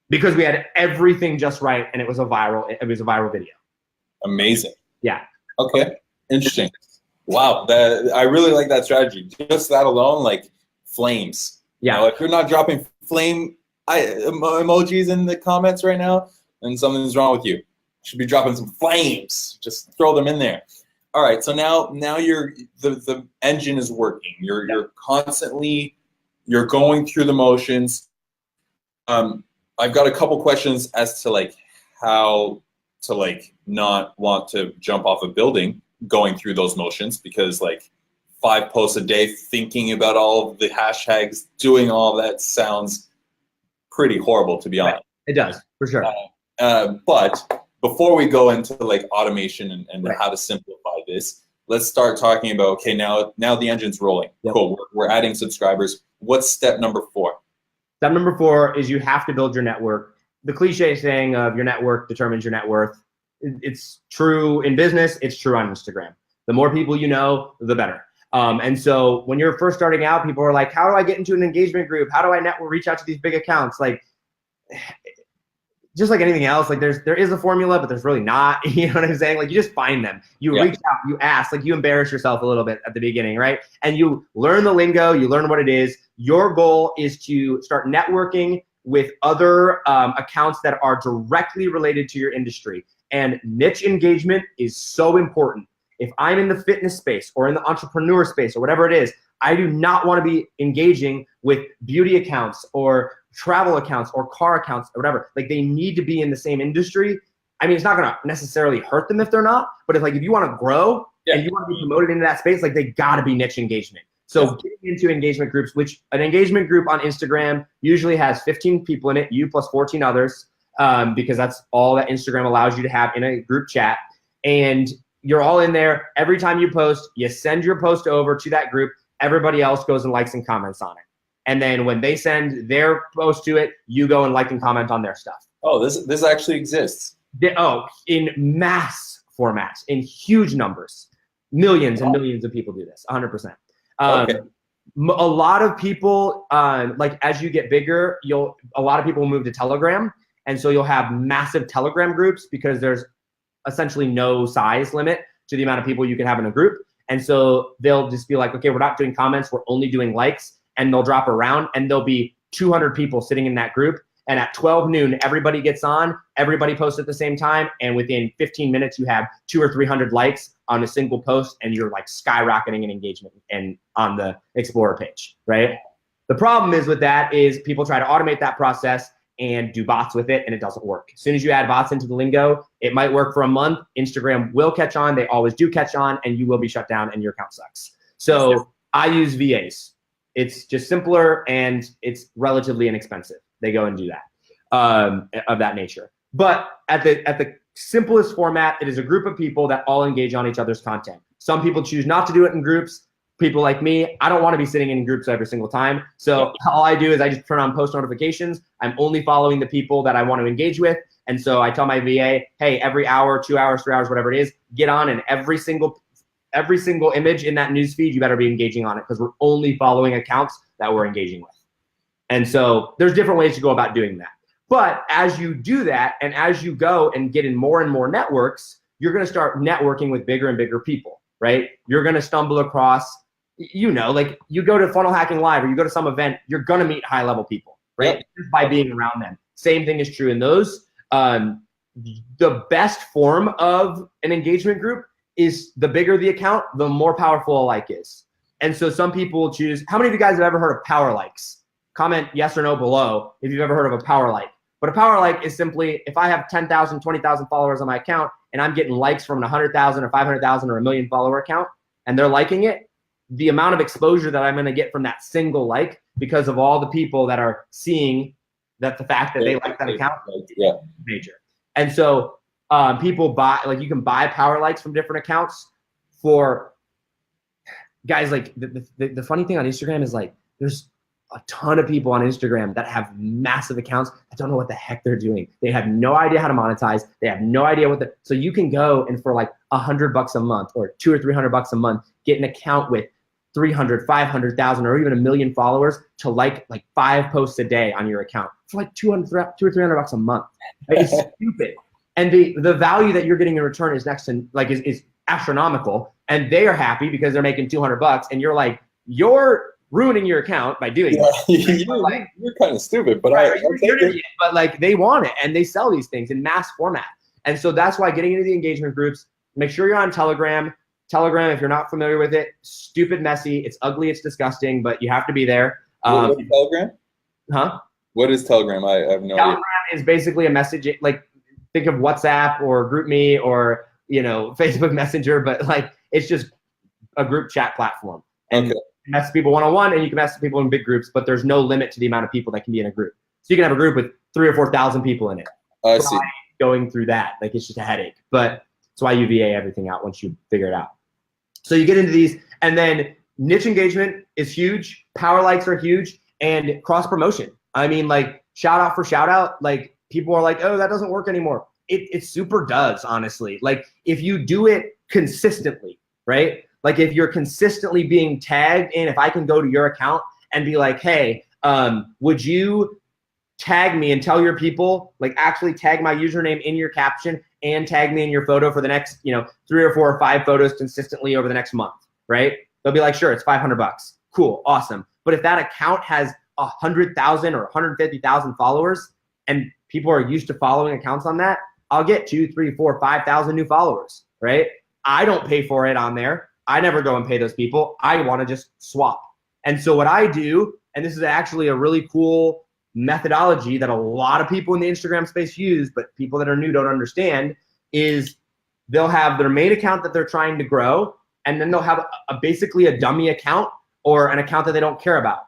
Speaker 2: Because we had everything just right, and it was a viral video.
Speaker 1: Amazing.
Speaker 2: Yeah.
Speaker 1: Okay. Interesting. Wow, I really like that strategy. Just that alone, like flames.
Speaker 2: Yeah.
Speaker 1: If you're not dropping flame emojis in the comments right now, then something's wrong with you. You should be dropping some flames. Just throw them in there. All right. So now the engine is working. You're constantly going through the motions. I've got a couple questions as to how to not want to jump off a building going through those motions, because 5 posts a day thinking about all of the hashtags, doing all that sounds pretty horrible, to be honest.
Speaker 2: It does, for sure.
Speaker 1: But before we go into automation and how to simplify this, let's start talking about, okay, now the engine's rolling. Yep. Cool, we're adding subscribers. What's step number 4?
Speaker 2: Step number 4 is you have to build your network. The cliche saying of your network determines your net worth. It's true in business. It's true on Instagram. The more people you know, the better. And so when you're first starting out, people are like, how do I get into an engagement group? How do I reach out to these big accounts? Just like anything else, there is a formula, but there's really not. You know what I'm saying? You just find them. You reach out, you ask, you embarrass yourself a little bit at the beginning, right? And you learn the lingo, you learn what it is. Your goal is to start networking with other accounts that are directly related to your industry. And niche engagement is so important. If I'm in the fitness space or in the entrepreneur space or whatever it is, I do not want to be engaging with beauty accounts or travel accounts or car accounts or whatever. They need to be in the same industry. I mean, it's not going to necessarily hurt them if they're not, but if you want to grow and you want to be promoted into that space, they got to be niche engagement. So getting into engagement groups, which an engagement group on Instagram usually has 15 people in it, you plus 14 others, because that's all that Instagram allows you to have in a group chat. And you're all in there. Every time you post, you send your post over to that group. Everybody else goes and likes and comments on it. And then when they send their post to it, you go and like and comment on their stuff.
Speaker 1: Oh, this actually exists.
Speaker 2: In mass formats, in huge numbers. Millions and millions of people do this, 100%.
Speaker 1: Okay.
Speaker 2: A lot of people, as you get bigger, a lot of people will move to Telegram. And so you'll have massive Telegram groups because there's essentially no size limit to the amount of people you can have in a group. And so they'll just be like, okay, we're not doing comments, we're only doing likes, and they'll drop around, and there'll be 200 people sitting in that group. And at 12 noon, everybody gets on, everybody posts at the same time, and within 15 minutes, you have 200 or 300 likes on a single post, and you're like skyrocketing in engagement and on the Explorer page, right? The problem is with that is people try to automate that process and do bots with it, and it doesn't work. As soon as you add bots into the lingo, it might work for a month. Instagram will catch on. They always do catch on, and you will be shut down and your account sucks. So I use VAs. It's just simpler and it's relatively inexpensive. They go and do that of that nature. But at the simplest format, it is a group of people that all engage on each other's content. Some people choose not to do it in groups. People like me, I don't want to be sitting in groups every single time. So all I do is I just turn on post notifications. I'm only following the people that I want to engage with. And so I tell my VA, hey, every hour, 2 hours, 3 hours, whatever it is, get on, and every single image in that news feed, you better be engaging on it, because we're only following accounts that we're engaging with. And so there's different ways to go about doing that. But as you do that, and as you go and get in more and more networks, you're going to start networking with bigger and bigger people, right? You're going to stumble across, like you go to Funnel Hacking Live or you go to some event, you're going to meet high level people, right?
Speaker 1: Yep.
Speaker 2: Just by being around them. Same thing is true in those. The best form of an engagement group is the bigger the account, the more powerful a like is. And so some people choose, how many of you guys have ever heard of power likes? Comment yes or no below if you've ever heard of a power like. But a power like is simply, if I have 10,000, 20,000 followers on my account and I'm getting likes from 100,000 or 500,000 or a million follower account and they're liking it, the amount of exposure that I'm going to get from that single like, because of all the people that are seeing that the fact that they like that account is major. And so people buy, like you can buy power likes from different accounts for guys. Like the funny thing on Instagram is like there's a ton of people on Instagram that have massive accounts that don't know what the heck they're doing. They have no idea how to monetize. They have no idea so you can go and for like $100 a month or $200 or $300 a month, get an account with 300, 500,000 or even a million followers to like 5 posts a day on your account for like $200 or $300 a month. It's stupid. And the value that you're getting in return is next to is astronomical, and they are happy because they're making $200, and you're like, you're ruining your account by doing it.
Speaker 1: You're kind of stupid, but
Speaker 2: you're an idiot, but like they want it and they sell these things in mass format. And so that's why getting into the engagement groups, make sure you're on Telegram. Telegram, if you're not familiar with it, stupid, messy, it's ugly, it's disgusting, but you have to be there.
Speaker 1: What is Telegram?
Speaker 2: Huh?
Speaker 1: What is Telegram? I have no idea.
Speaker 2: Telegram is basically a message, like think of WhatsApp or GroupMe or Facebook Messenger, but like it's just a group chat platform. And you can message people one-on-one and you can message people in big groups, but there's no limit to the amount of people that can be in a group. So you can have a group with 3,000 or 4,000 people in it.
Speaker 1: I see.
Speaker 2: Going through that, like it's just a headache. But that's why you VA everything out once you figure it out. So you get into these, and then niche engagement is huge. Power likes are huge, and cross promotion. I mean, like shout out for shout out. Like people are like, oh, that doesn't work anymore. It super does, honestly. Like if you do it consistently, right? Like if you're consistently being tagged in, if I can go to your account and be like, hey, would you tag me and tell your people, like actually tag my username in your caption and tag me in your photo for the next, 3 or 4 or 5 photos consistently over the next month, right? They'll be like, sure, it's $500. Cool, awesome. But if that account has 100,000 or 150,000 followers and people are used to following accounts on that, I'll get 2, 3, 4, 5,000 new followers, right? I don't pay for it on there. I never go and pay those people. I want to just swap. And so what I do, and this is actually a really cool methodology that a lot of people in the Instagram space use, but people that are new don't understand, is they'll have their main account that they're trying to grow, and then they'll have basically a dummy account or an account that they don't care about.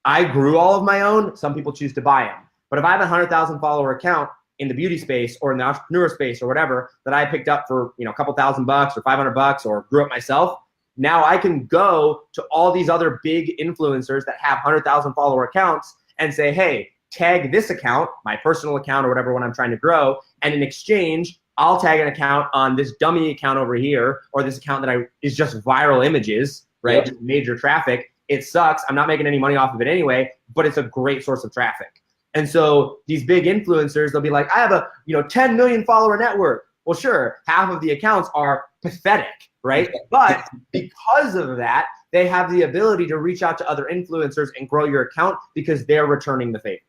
Speaker 2: I grew all of my own. Some people choose to buy them. But if I have a 100,000 follower account in the beauty space or in the entrepreneur space or whatever that I picked up for a couple $1,000 or $500 or grew up myself, now I can go to all these other big influencers that have 100,000 follower accounts and say, hey, tag this account, my personal account or whatever one I'm trying to grow, and in exchange, I'll tag an account on this dummy account over here, or this account that is just viral images, right?
Speaker 1: Yep.
Speaker 2: Just major traffic. It sucks. I'm not making any money off of it anyway, but it's a great source of traffic. And so these big influencers, they'll be like, I have a 10 million follower network. Well, sure, half of the accounts are pathetic, right? But because of that, they have the ability to reach out to other influencers and grow your account because they're returning the favor.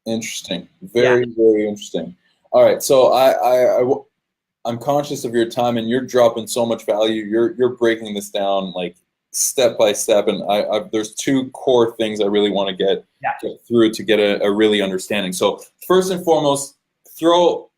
Speaker 1: Interesting. Very, very interesting. All right. So I'm conscious of your time, and you're dropping so much value. You're breaking this down like step by step, and there's two core things I really want to get through to get a really understanding. So first and foremost, how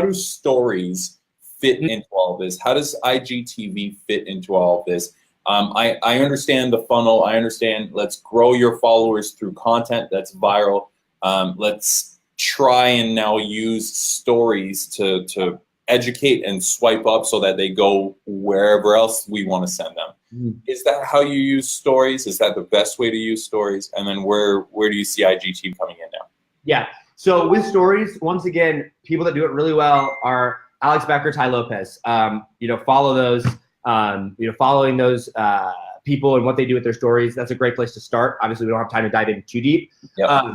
Speaker 1: do stories fit into all of this? How does IGTV fit into all of this? I understand the funnel. I understand let's grow your followers through content that's viral. Let's try and now use stories to educate and swipe up so that they go wherever else we want to send them. Is that how you use stories? Is that the best way to use stories? And then where do you see IGTV coming in now?
Speaker 2: Yeah. So with stories, once again, people that do it really well are Alex Becker, Ty Lopez. Follow those. Following those people and what they do with their stories, that's a great place to start. Obviously, we don't have time to dive in too deep.
Speaker 1: Yep.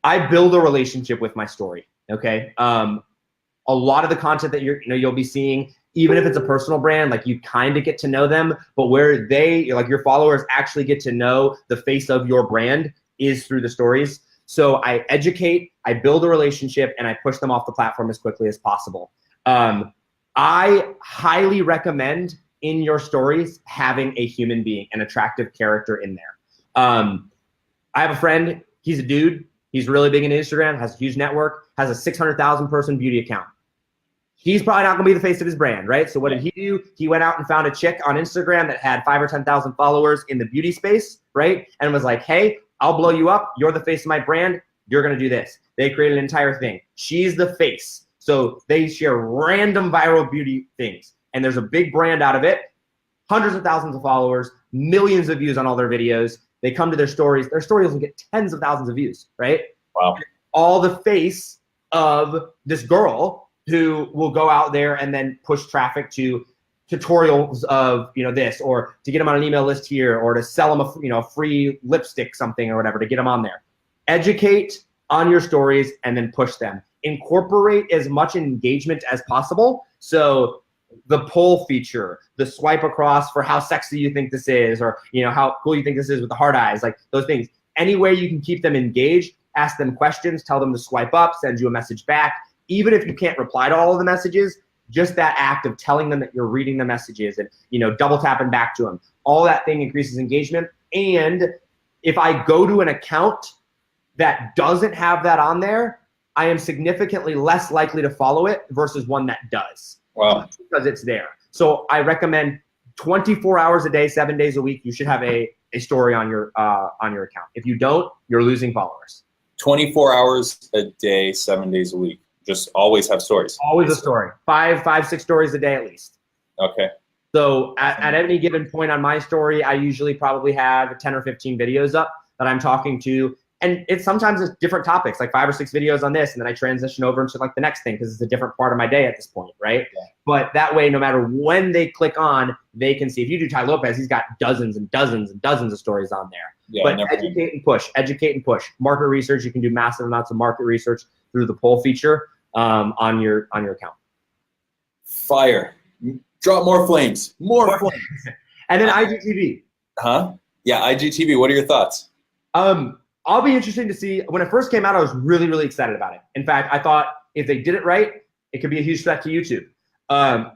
Speaker 2: I build a relationship with my story. Okay. A lot of the content that you'll be seeing, even if it's a personal brand, like you kind of get to know them, but where your followers actually get to know the face of your brand is through the stories. So I educate, I build a relationship, and I push them off the platform as quickly as possible. I highly recommend in your stories having a human being, an attractive character in there. I have a friend, he's a dude, he's really big in Instagram, has a huge network, has a 600,000 person beauty account. He's probably not gonna be the face of his brand, right? So what did he do? He went out and found a chick on Instagram that had 5,000 or 10,000 followers in the beauty space, right? And was like, hey, I'll blow you up. You're the face of my brand. You're gonna do this. They created an entire thing. She's the face. So they share random viral beauty things. And there's a big brand out of it. Hundreds of thousands of followers, millions of views on all their videos. They come to their stories. Their stories will get tens of thousands of views, right?
Speaker 1: Wow.
Speaker 2: All the face of this girl who will go out there and then push traffic to tutorials of this, or to get them on an email list here, or to sell them a free lipstick something or whatever to get them on there. Educate on your stories and then push them. Incorporate as much engagement as possible. So the poll feature, the swipe across for how sexy you think this is, or how cool you think this is with the hard eyes, like those things. Any way you can keep them engaged, ask them questions, tell them to swipe up, send you a message back. Even if you can't reply to all of the messages, just that act of telling them that you're reading the messages and double tapping back to them, all that thing increases engagement. And if I go to an account that doesn't have that on there, I am significantly less likely to follow it versus one that does.
Speaker 1: Wow.
Speaker 2: Because it's there. So I recommend 24 hours a day, 7 days a week, you should have a story on your account. If you don't, you're losing followers.
Speaker 1: 24 hours a day, 7 days a week. Just always have stories.
Speaker 2: Always a story. Five, 6 stories a day at least.
Speaker 1: Okay.
Speaker 2: So at any given point on my story, I usually probably have 10 or 15 videos up that I'm talking to. And sometimes it's different topics, like 5 or 6 videos on this, and then I transition over into like the next thing because it's a different part of my day at this point, right? Yeah. But that way, no matter when they click on, they can see. If you do Ty Lopez, he's got dozens and dozens and dozens of stories on there. Yeah, but educate and push, educate and push. Market research, you can do massive amounts of market research through the poll feature on your account.
Speaker 1: Fire. Drop more flames. More flames.
Speaker 2: And then IGTV.
Speaker 1: Huh? Yeah, IGTV. What are your thoughts?
Speaker 2: I'll be interested to see. When it first came out, I was really, really excited about it. In fact, I thought if they did it right, it could be a huge threat to YouTube.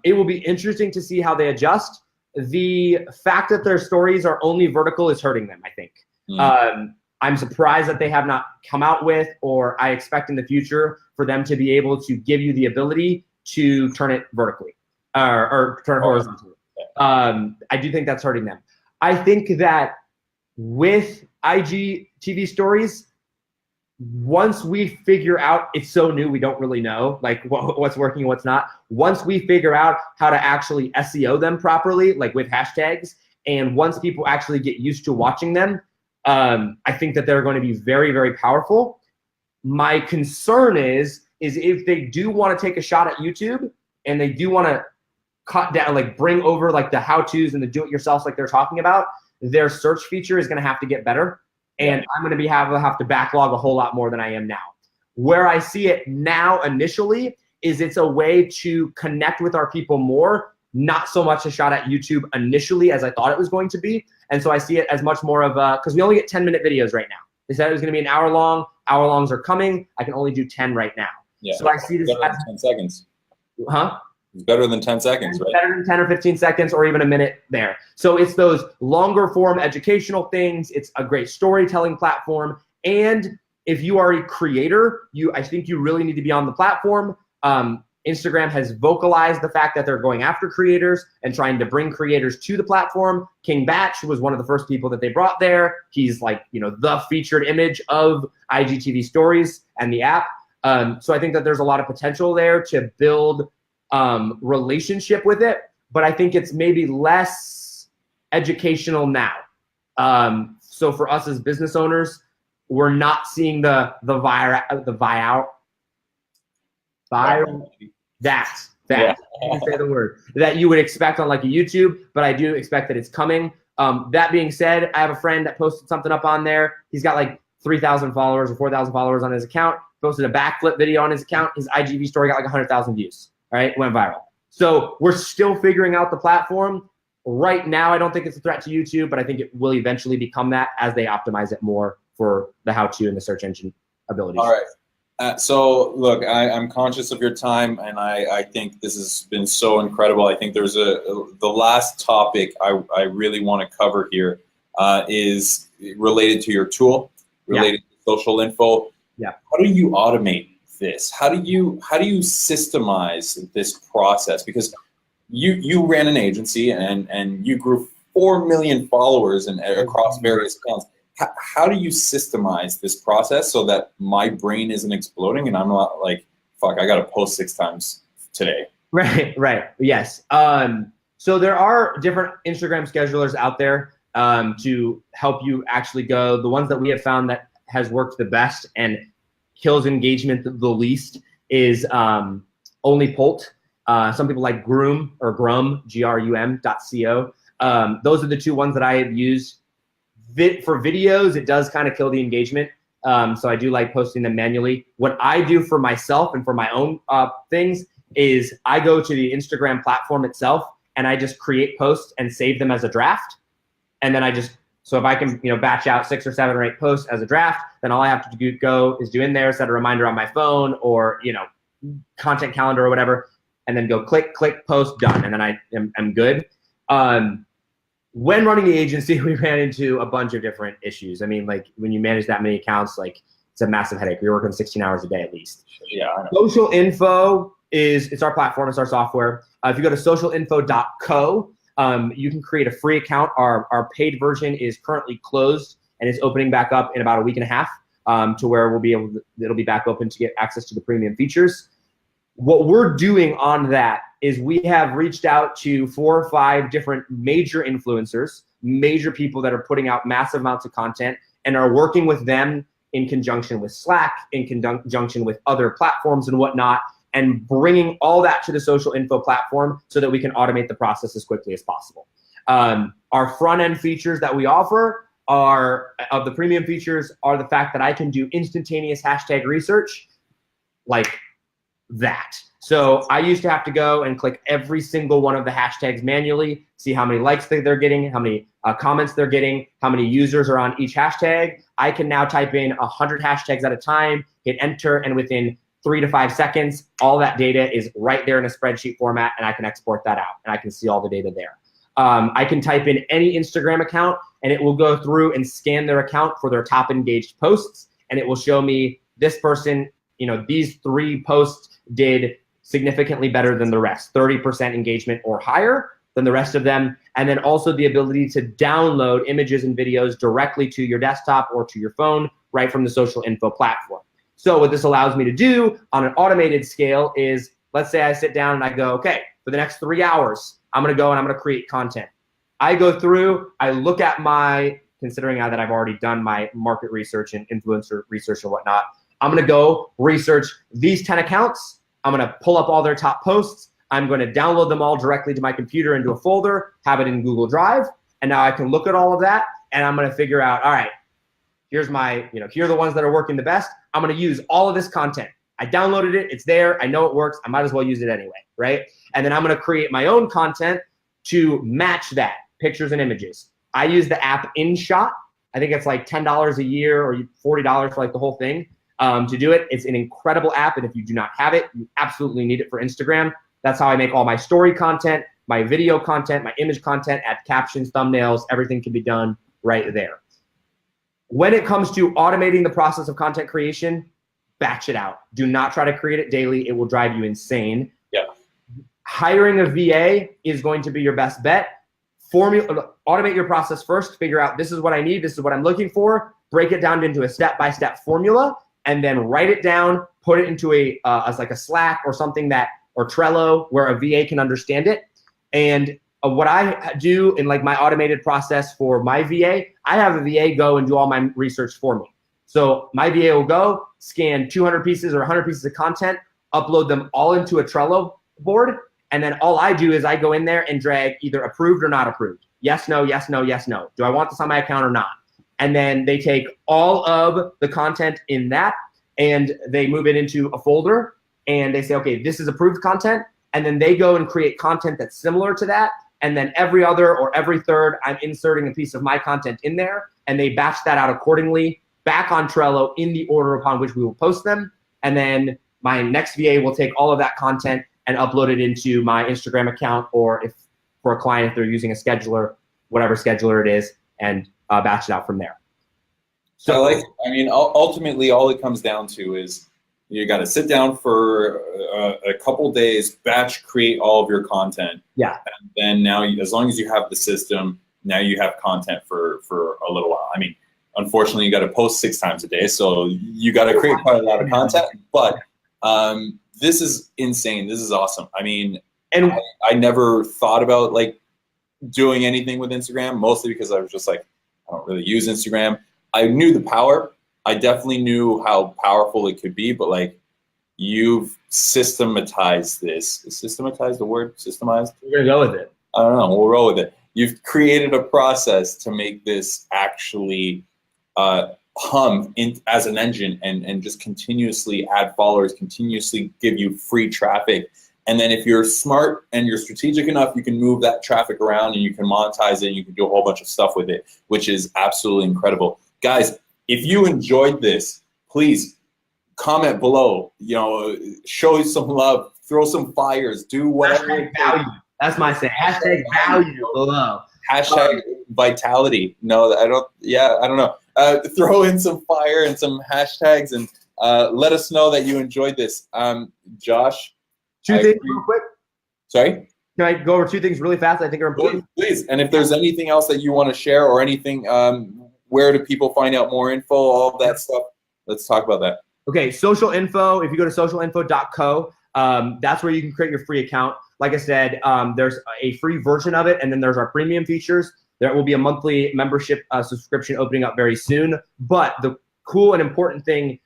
Speaker 2: It will be interesting to see how they adjust. The fact that their stories are only vertical is hurting them, I think. I'm surprised that they have not come out with, or I expect in the future for them to be able to give you the ability to turn it vertically or turn it horizontally. I do think that's hurting them. I think that with IGTV stories, once we figure out, it's so new, we don't really know like what's working and what's not. Once we figure out how to actually SEO them properly, like with hashtags, and once people actually get used to watching them, I think that they're going to be very, very powerful. My concern is if they do want to take a shot at YouTube and they do want to cut down, like bring over like the how-tos and the do-it-yourself like they're talking about, their search feature is going to have to get better. And I'm going to have to backlog a whole lot more than I am now. Where I see it now initially is it's a way to connect with our people more, not so much a shot at YouTube initially as I thought it was going to be. And so I see it as much more of a, because we only get 10-minute videos right now. They said it was going to be an hour long. Hour longs are coming. I can only do 10 right now.
Speaker 1: Yeah.
Speaker 2: So I see this
Speaker 1: better than 10 seconds.
Speaker 2: Huh?
Speaker 1: It's better than 10 seconds, right?
Speaker 2: Better than 10 or 15 seconds or even a minute there. So it's those longer form educational things. It's a great storytelling platform. And if you are a creator, I think you really need to be on the platform. Instagram has vocalized the fact that they're going after creators and trying to bring creators to the platform. King Batch was one of the first people that they brought there. He's like, the featured image of IGTV stories and the app. So I think that there's a lot of potential there to build relationship with it, but I think it's maybe less educational now. So for us as business owners, we're not seeing the viral
Speaker 1: Yeah.
Speaker 2: say the word that you would expect on like a YouTube, but I do expect that it's coming. That being said, I have a friend that posted something up on there. He's got like 3,000 followers or 4,000 followers on his account, posted a backflip video on his account. His IGV story got like 100,000 views. Right, went viral. So we're still figuring out the platform. Right now, I don't think it's a threat to YouTube, but I think it will eventually become that as they optimize it more for the how-to and the search engine abilities.
Speaker 1: All right. So look, I'm conscious of your time, and I think this has been so incredible. I think there's the last topic I really want to cover here is related to your tool, related to social info.
Speaker 2: Yeah.
Speaker 1: How do you automate this? How do you systemize this process? Because you ran an agency and you grew 4 million followers across various accounts. How do you systemize this process so that my brain isn't exploding and I'm not like, fuck, I got to post 6 times today?
Speaker 2: Right. Yes. So there are different Instagram schedulers out there to help you actually go. The ones that we have found that has worked the best and kills engagement the least is Only Polt. Some people like Groom or Grum, GRUM.co. Those are the 2 ones that I have used. For videos, it does kind of kill the engagement. So I do like posting them manually. What I do for myself and for my own things is I go to the Instagram platform itself and I just create posts and save them as a draft. And then so if I can, batch out 6 or 7 or 8 posts as a draft, then all I have to do is do in there, set a reminder on my phone or, content calendar or whatever, and then go click, post, done. And then I'm good. When running the agency, we ran into a bunch of different issues. I mean, like when you manage that many accounts, like it's a massive headache. We were working 16 hours a day at least.
Speaker 1: Yeah. I know.
Speaker 2: Social info it's our platform, it's our software. If you go to socialinfo.co, you can create a free account. Our paid version is currently closed and it's opening back up in about a week and a half to where it'll be back open to get access to the premium features. What we're doing on that is we have reached out to 4 or 5 different major influencers, major people that are putting out massive amounts of content and are working with them in conjunction with Slack, in conjunction with other platforms and whatnot, and bringing all that to the social info platform so that we can automate the process as quickly as possible. Our front-end features that we offer of the premium features are the fact that I can do instantaneous hashtag research like that. So I used to have to go and click every single one of the hashtags manually, see how many likes they're getting, how many comments they're getting, how many users are on each hashtag. I can now type in 100 hashtags at a time, hit enter, and within 3 to 5 seconds, all that data is right there in a spreadsheet format, and I can export that out, and I can see all the data there. I can type in any Instagram account, and it will go through and scan their account for their top engaged posts, and it will show me this person, these 3 posts did significantly better than the rest, 30% engagement or higher than the rest of them. And then also the ability to download images and videos directly to your desktop or to your phone right from the social info platform. So what this allows me to do on an automated scale is, let's say I sit down and I go, okay, for the next 3 hours, I'm gonna go and I'm gonna create content. I go through, I look at considering now that I've already done my market research and influencer research and whatnot, I'm gonna go research these 10 accounts. I'm gonna pull up all their top posts. I'm gonna download them all directly to my computer into a folder, have it in Google Drive, and now I can look at all of that, and I'm gonna figure out, all right, here's here are the ones that are working the best. I'm gonna use all of this content. I downloaded it, it's there, I know it works, I might as well use it anyway, right? And then I'm gonna create my own content to match that, pictures and images. I use the app InShot. I think it's like $10 a year or $40 for like the whole thing to do it. It's an incredible app, and if you do not have it, you absolutely need it for Instagram. That's how I make all my story content, my video content, my image content, add captions, thumbnails, everything can be done right there. When it comes to automating the process of content creation, batch it out. Do not try to create it daily. It will drive you insane.
Speaker 1: Yeah.
Speaker 2: Hiring a VA is going to be your best bet. Automate your process first. Figure out this is what I need. This is what I'm looking for. Break it down into a step-by-step formula, and then write it down. Put it into as like a Slack or something or Trello where a VA can understand it. And what I do in like my automated process for my VA, I have a VA go and do all my research for me. So my VA will go scan 200 pieces or 100 pieces of content, upload them all into a Trello board. And then all I do is I go in there and drag either approved or not approved. Yes, no, yes, no, yes, no. Do I want this on my account or not? And then they take all of the content in that and they move it into a folder and they say, okay, this is approved content. And then they go and create content that's similar to that. And then every other or every third, I'm inserting a piece of my content in there, and they batch that out accordingly back on Trello in the order upon which we will post them. And then my next VA will take all of that content and upload it into my Instagram account, or if for a client, if they're using a scheduler, whatever scheduler it is, and batch it out from there.
Speaker 1: So ultimately all it comes down to is you got to sit down for a couple days, batch create all of your content.
Speaker 2: Yeah.
Speaker 1: And then now, as long as you have the system, now you have content for a little while. I mean, unfortunately, you got to post 6 times a day, so you got to create quite a lot of content. But this is insane. This is awesome. I mean, and I never thought about like doing anything with Instagram, mostly because I was just like, I don't really use Instagram. I knew the power. I definitely knew how powerful it could be, but like you've systematized this. Is systematize the word? Systemized?
Speaker 2: We're gonna go with it.
Speaker 1: I don't know. We'll roll with it. You've created a process to make this actually hum as an engine and just continuously add followers, continuously give you free traffic. And then if you're smart and you're strategic enough, you can move that traffic around and you can monetize it and you can do a whole bunch of stuff with it, which is absolutely incredible. Guys, if you enjoyed this, please comment below, show some love, throw some fires, do whatever.
Speaker 2: Hashtag value. That's my saying. Hashtag value below.
Speaker 1: Hashtag vitality. No, I don't know. Throw in some fire and some hashtags and let us know that you enjoyed this. Josh?
Speaker 2: 2 things real quick.
Speaker 1: Sorry?
Speaker 2: Can I go over 2 things really fast I think are important?
Speaker 1: Please. And if there's anything else that you want to share or anything, where do people find out more info, all of that stuff? Let's talk about that.
Speaker 2: Okay, social info. If you go to socialinfo.co, that's where you can create your free account. Like I said, there's a free version of it, and then there's our premium features. There will be a monthly membership subscription opening up very soon. But the cool and important thing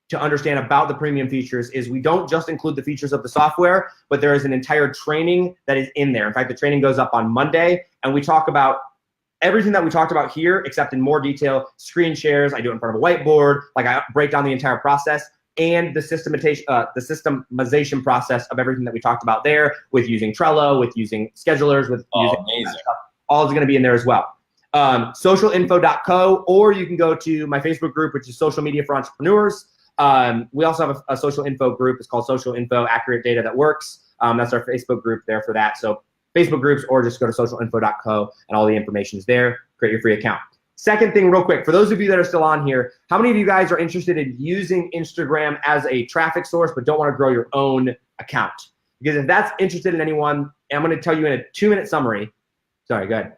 Speaker 2: to understand about the premium features is we don't just include the features of the software, but there is an entire training that is in there. In fact, the training goes up on Monday, and we talk about everything that we talked about here, except in more detail. Screen shares, I do it in front of a whiteboard, like I break down the entire process, and the systemization process of everything that we talked about there, with using Trello, with using schedulers, with using
Speaker 1: amazing.
Speaker 2: Stuff. All is going to be in there as well. Socialinfo.co, or you can go to my Facebook group, which is Social Media for Entrepreneurs. We also have a social info group. It's called Social Info Accurate Data That Works. That's our Facebook group there for that. So Facebook groups, or just go to socialinfo.co and all the information is there. Create your free account. Second thing real quick, for those of you that are still on here, how many of you guys are interested in using Instagram as a traffic source but don't want to grow your own account? Because if that's interested in anyone, I'm going to tell you in a 2-minute summary. Sorry, go ahead.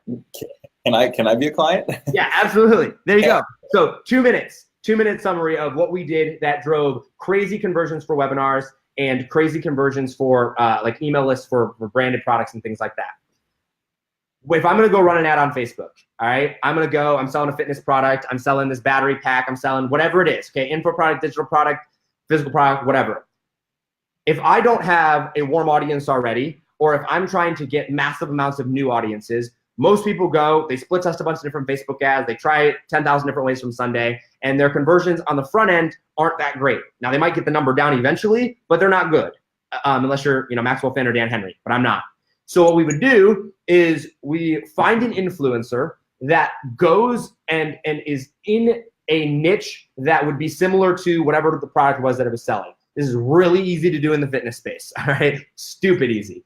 Speaker 1: Can I be a client?
Speaker 2: Yeah, absolutely. There you go. So 2 minutes, 2-minute summary of what we did that drove crazy conversions for webinars and crazy conversions for like email lists for branded products and things like that. If I'm going to go run an ad on Facebook, all right, I'm selling a fitness product, I'm selling this battery pack, I'm selling whatever it is, okay, info product, digital product, physical product, whatever. If I don't have a warm audience already, or if I'm trying to get massive amounts of new audiences, Most people go, they split test a bunch of different Facebook ads, they try 10,000 different ways from Sunday, and their conversions on the front end aren't that great. Now they might get the number down eventually, but they're not good, unless you're Maxwell Finn or Dan Henry, but I'm not. So what we would do is we find an influencer that goes and is in a niche that would be similar to whatever the product was that it was selling. This is really easy to do in the fitness space, all right? Stupid easy.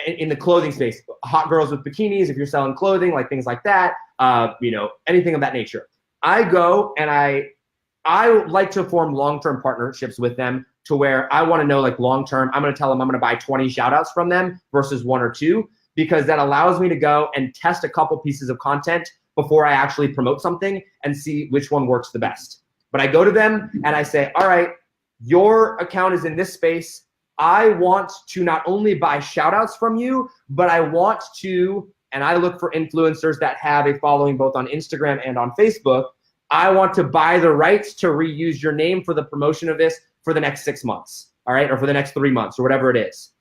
Speaker 2: In the clothing space, hot girls with bikinis, if you're selling clothing, like things like that, anything of that nature. I go and I like to form long-term partnerships with them to where I want to know, like, long-term, I'm going to tell them I'm going to buy 20 shout-outs from them versus 1 or 2, because that allows me to go and test a couple pieces of content before I actually promote something and see which one works the best. But I go to them and I say, all right, your account is in this space. I want to not only buy shout outs from you, but I want to, and I look for influencers that have a following both on Instagram and on Facebook. I want to buy the rights to reuse your name for the promotion of this for the next 6 months, all right, or for the next 3 months or whatever it is.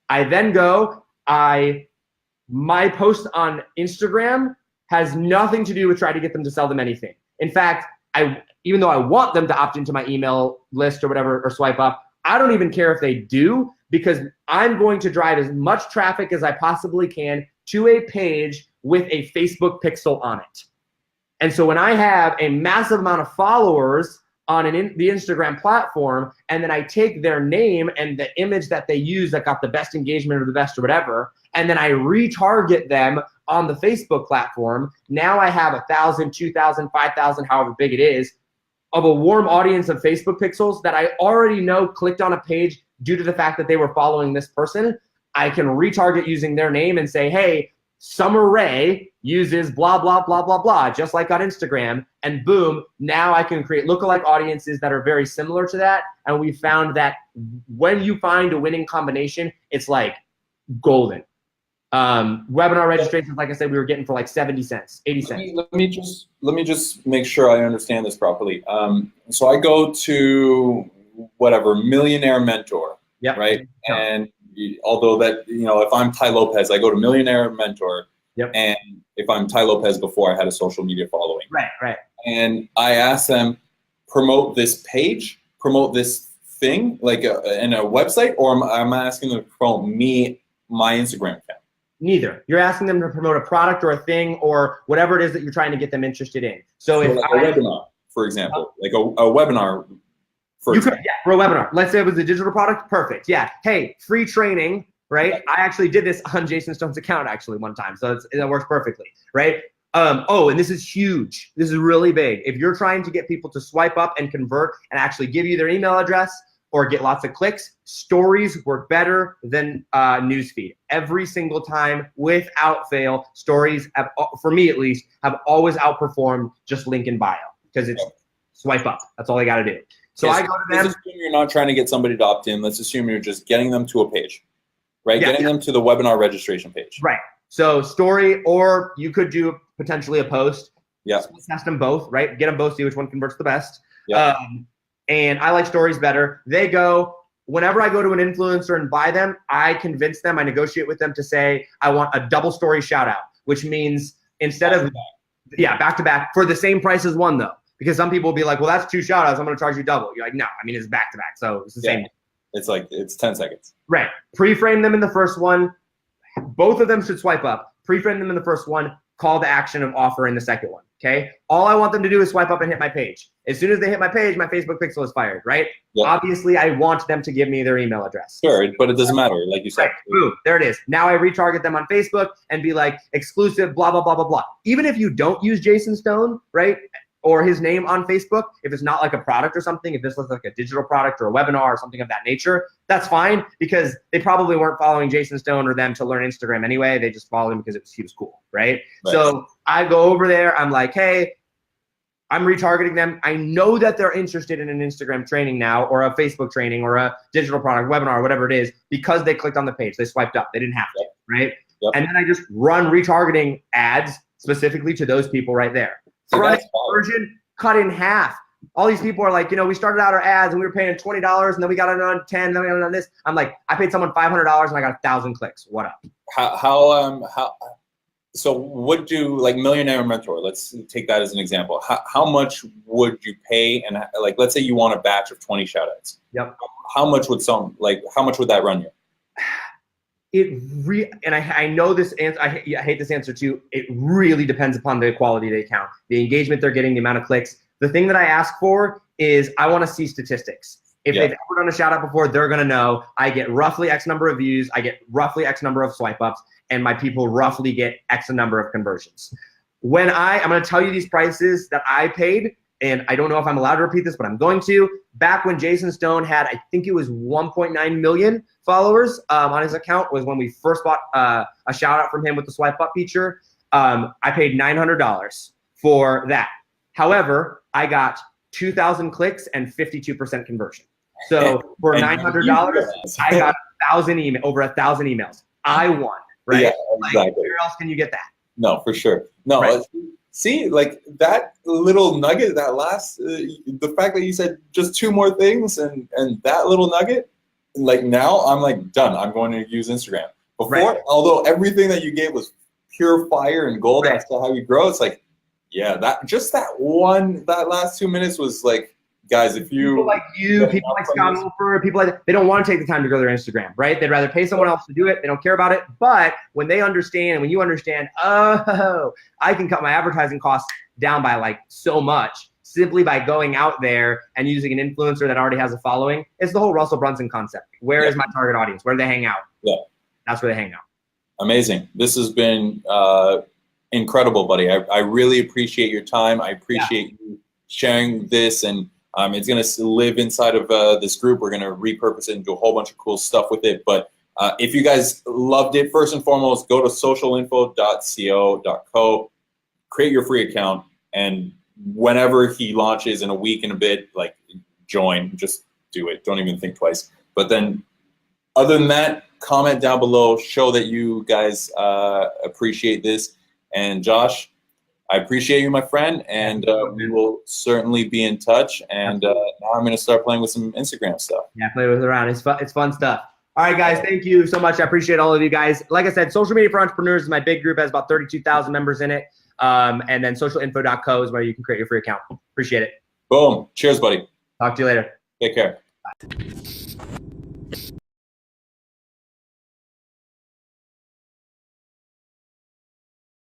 Speaker 2: I then go, my post on Instagram has nothing to do with trying to get them to sell them anything. In fact, even though I want them to opt into my email list or whatever, or swipe up, I don't even care if they do, because I'm going to drive as much traffic as I possibly can to a page with a Facebook pixel on it. And so when I have a massive amount of followers on the Instagram platform, and then I take their name and the image that they use that got the best engagement or the best or whatever, and then I retarget them on the Facebook platform, now I have 1,000, 2,000, 5,000, however big it is, of a warm audience of Facebook pixels that I already know clicked on a page due to the fact that they were following this person. I can retarget using their name and say, hey, Summer Rae uses blah, blah, blah, blah, blah, just like on Instagram. And boom, now I can create lookalike audiences that are very similar to that. And we found that when you find a winning combination, it's like golden. Webinar registrations, like I said, we were getting for like 70 cents, 80 cents.
Speaker 1: Let me just make sure I understand this properly. So I go to whatever Millionaire Mentor,
Speaker 2: yep.
Speaker 1: Right? Yep. And although that, if I'm Ty Lopez, I go to Millionaire Mentor.
Speaker 2: Yep.
Speaker 1: And if I'm Ty Lopez before I had a social media following.
Speaker 2: Right.
Speaker 1: And I ask them, promote this page, promote this thing, like in a website, or am I asking them to promote my Instagram account?
Speaker 2: Neither. You're asking them to promote a product or a thing or whatever it is that you're trying to get them interested in. So if
Speaker 1: like a webinar, for example, like a webinar. For a
Speaker 2: webinar. Let's say it was a digital product. Perfect. Yeah. Hey, free training, right? I actually did this on Jason Stone's account actually one time. So that works perfectly, right? And this is huge. This is really big. If you're trying to get people to swipe up and convert and actually give you their email address or get lots of clicks, stories work better than newsfeed. Every single time, without fail, stories, have, for me at least, have always outperformed just link in bio, because it's swipe up. That's all they got to do. So I go to them.
Speaker 1: Let's assume you're not trying to get somebody to opt in. Let's assume you're just getting them to a page, right? Getting them to the webinar registration page.
Speaker 2: Right. So story, or you could do potentially a post.
Speaker 1: Yeah.
Speaker 2: Test them both, right? Get them both, see which one converts the best.
Speaker 1: Yeah.
Speaker 2: And I like stories better. They go, whenever I go to an influencer and buy them, I convince them, I negotiate with them to say, I want a double story shout out, which means instead of, back to back for the same price as one though. Because some people will be like, well, that's 2 shout outs, I'm gonna charge you double. You're like, no, I mean, it's back to back. So it's the same.
Speaker 1: It's 10 seconds.
Speaker 2: Right. Pre-frame them in the first one. Both of them should swipe up. Pre-frame them in the first one, call to action of offer in the second one. Okay. All I want them to do is swipe up and hit my page. As soon as they hit my page, my Facebook pixel is fired, right? Yep. Obviously, I want them to give me their email address.
Speaker 1: Sure, but it doesn't matter, like you said.
Speaker 2: Right. Boom, there it is. Now I retarget them on Facebook and be like, exclusive, blah, blah, blah, blah, blah. Even if you don't use Jason Stone, right, or his name on Facebook, if it's not like a product or something, if this looks like a digital product or a webinar or something of that nature, that's fine, because they probably weren't following Jason Stone or them to learn Instagram anyway. They just followed him because he was cool, right? So I go over there. I'm like, hey, I'm retargeting them. I know that they're interested in an Instagram training now, or a Facebook training, or a digital product, webinar, whatever it is, because they clicked on the page. They swiped up. They didn't have to, right? Yep. And then I just run retargeting ads specifically to those people right there. Front conversion cut in half. All these people are like, we started out our ads and we were paying $20, and then we got it on 10, then we got it on this. I'm like, I paid someone $500 and I got 1,000 clicks. What up?
Speaker 1: How So what do, like, Millionaire Mentor, let's take that as an example. How much would you pay? And like, let's say you want a batch of 20 shout outs.
Speaker 2: Yep.
Speaker 1: How much would how much would that run you?
Speaker 2: And I know this answer, I hate this answer too. It really depends upon the quality of the account, the engagement they're getting, the amount of clicks. The thing that I ask for is I want to see statistics. If they've ever done a shout out before, they're going to know I get roughly X number of views, I get roughly X number of swipe ups, and my people roughly get X number of conversions. When I'm going to tell you these prices that I paid, and I don't know if I'm allowed to repeat this, but I'm going to. Back when Jason Stone had, I think it was 1.9 million followers on his account, was when we first bought a shout out from him with the swipe up feature. I paid $900 for that. However, I got 2,000 clicks and 52% conversion. So for $900, I got over 1,000 emails. I won, right?
Speaker 1: Yeah, exactly.
Speaker 2: Like, where else can you get that?
Speaker 1: No, for sure. No, right. See, like that little nugget, that last, the fact that you said just 2 more things and that little nugget, like now I'm like done. I'm going to use Instagram. Before, although everything that you gave was pure fire and gold, that's how you grow. It's like, yeah, that last 2 minutes was like, guys, if you
Speaker 2: people like you, people like Scott Wolfer, people like that, they don't want to take the time to grow their Instagram, right? They'd rather pay someone else to do it. They don't care about it. But when they understand, when you understand, oh, I can cut my advertising costs down by like so much simply by going out there and using an influencer that already has a following. It's the whole Russell Brunson concept. Where is my target audience? Where do they hang out?
Speaker 1: Yeah,
Speaker 2: that's where they hang out.
Speaker 1: Amazing. This has been incredible, buddy. I really appreciate your time. I appreciate you sharing this, and it's going to live inside of this group. We're going to repurpose it and do a whole bunch of cool stuff with it. But if you guys loved it, first and foremost, go to socialinfo.co.co, create your free account, and whenever he launches in a week and a bit, like, join. Just do it. Don't even think twice. But then other than that, comment down below. Show that you guys appreciate this. And Josh, I appreciate you, my friend, and we will certainly be in touch. And now I'm going to start playing with some Instagram stuff.
Speaker 2: Yeah, play with it around. It's fun stuff. All right, guys, thank you so much. I appreciate all of you guys. Like I said, Social Media for Entrepreneurs is my big group. It has about 32,000 members in it. And then socialinfo.co is where you can create your free account. Appreciate it.
Speaker 1: Boom. Cheers, buddy.
Speaker 2: Talk to you later.
Speaker 1: Take care.
Speaker 2: Bye.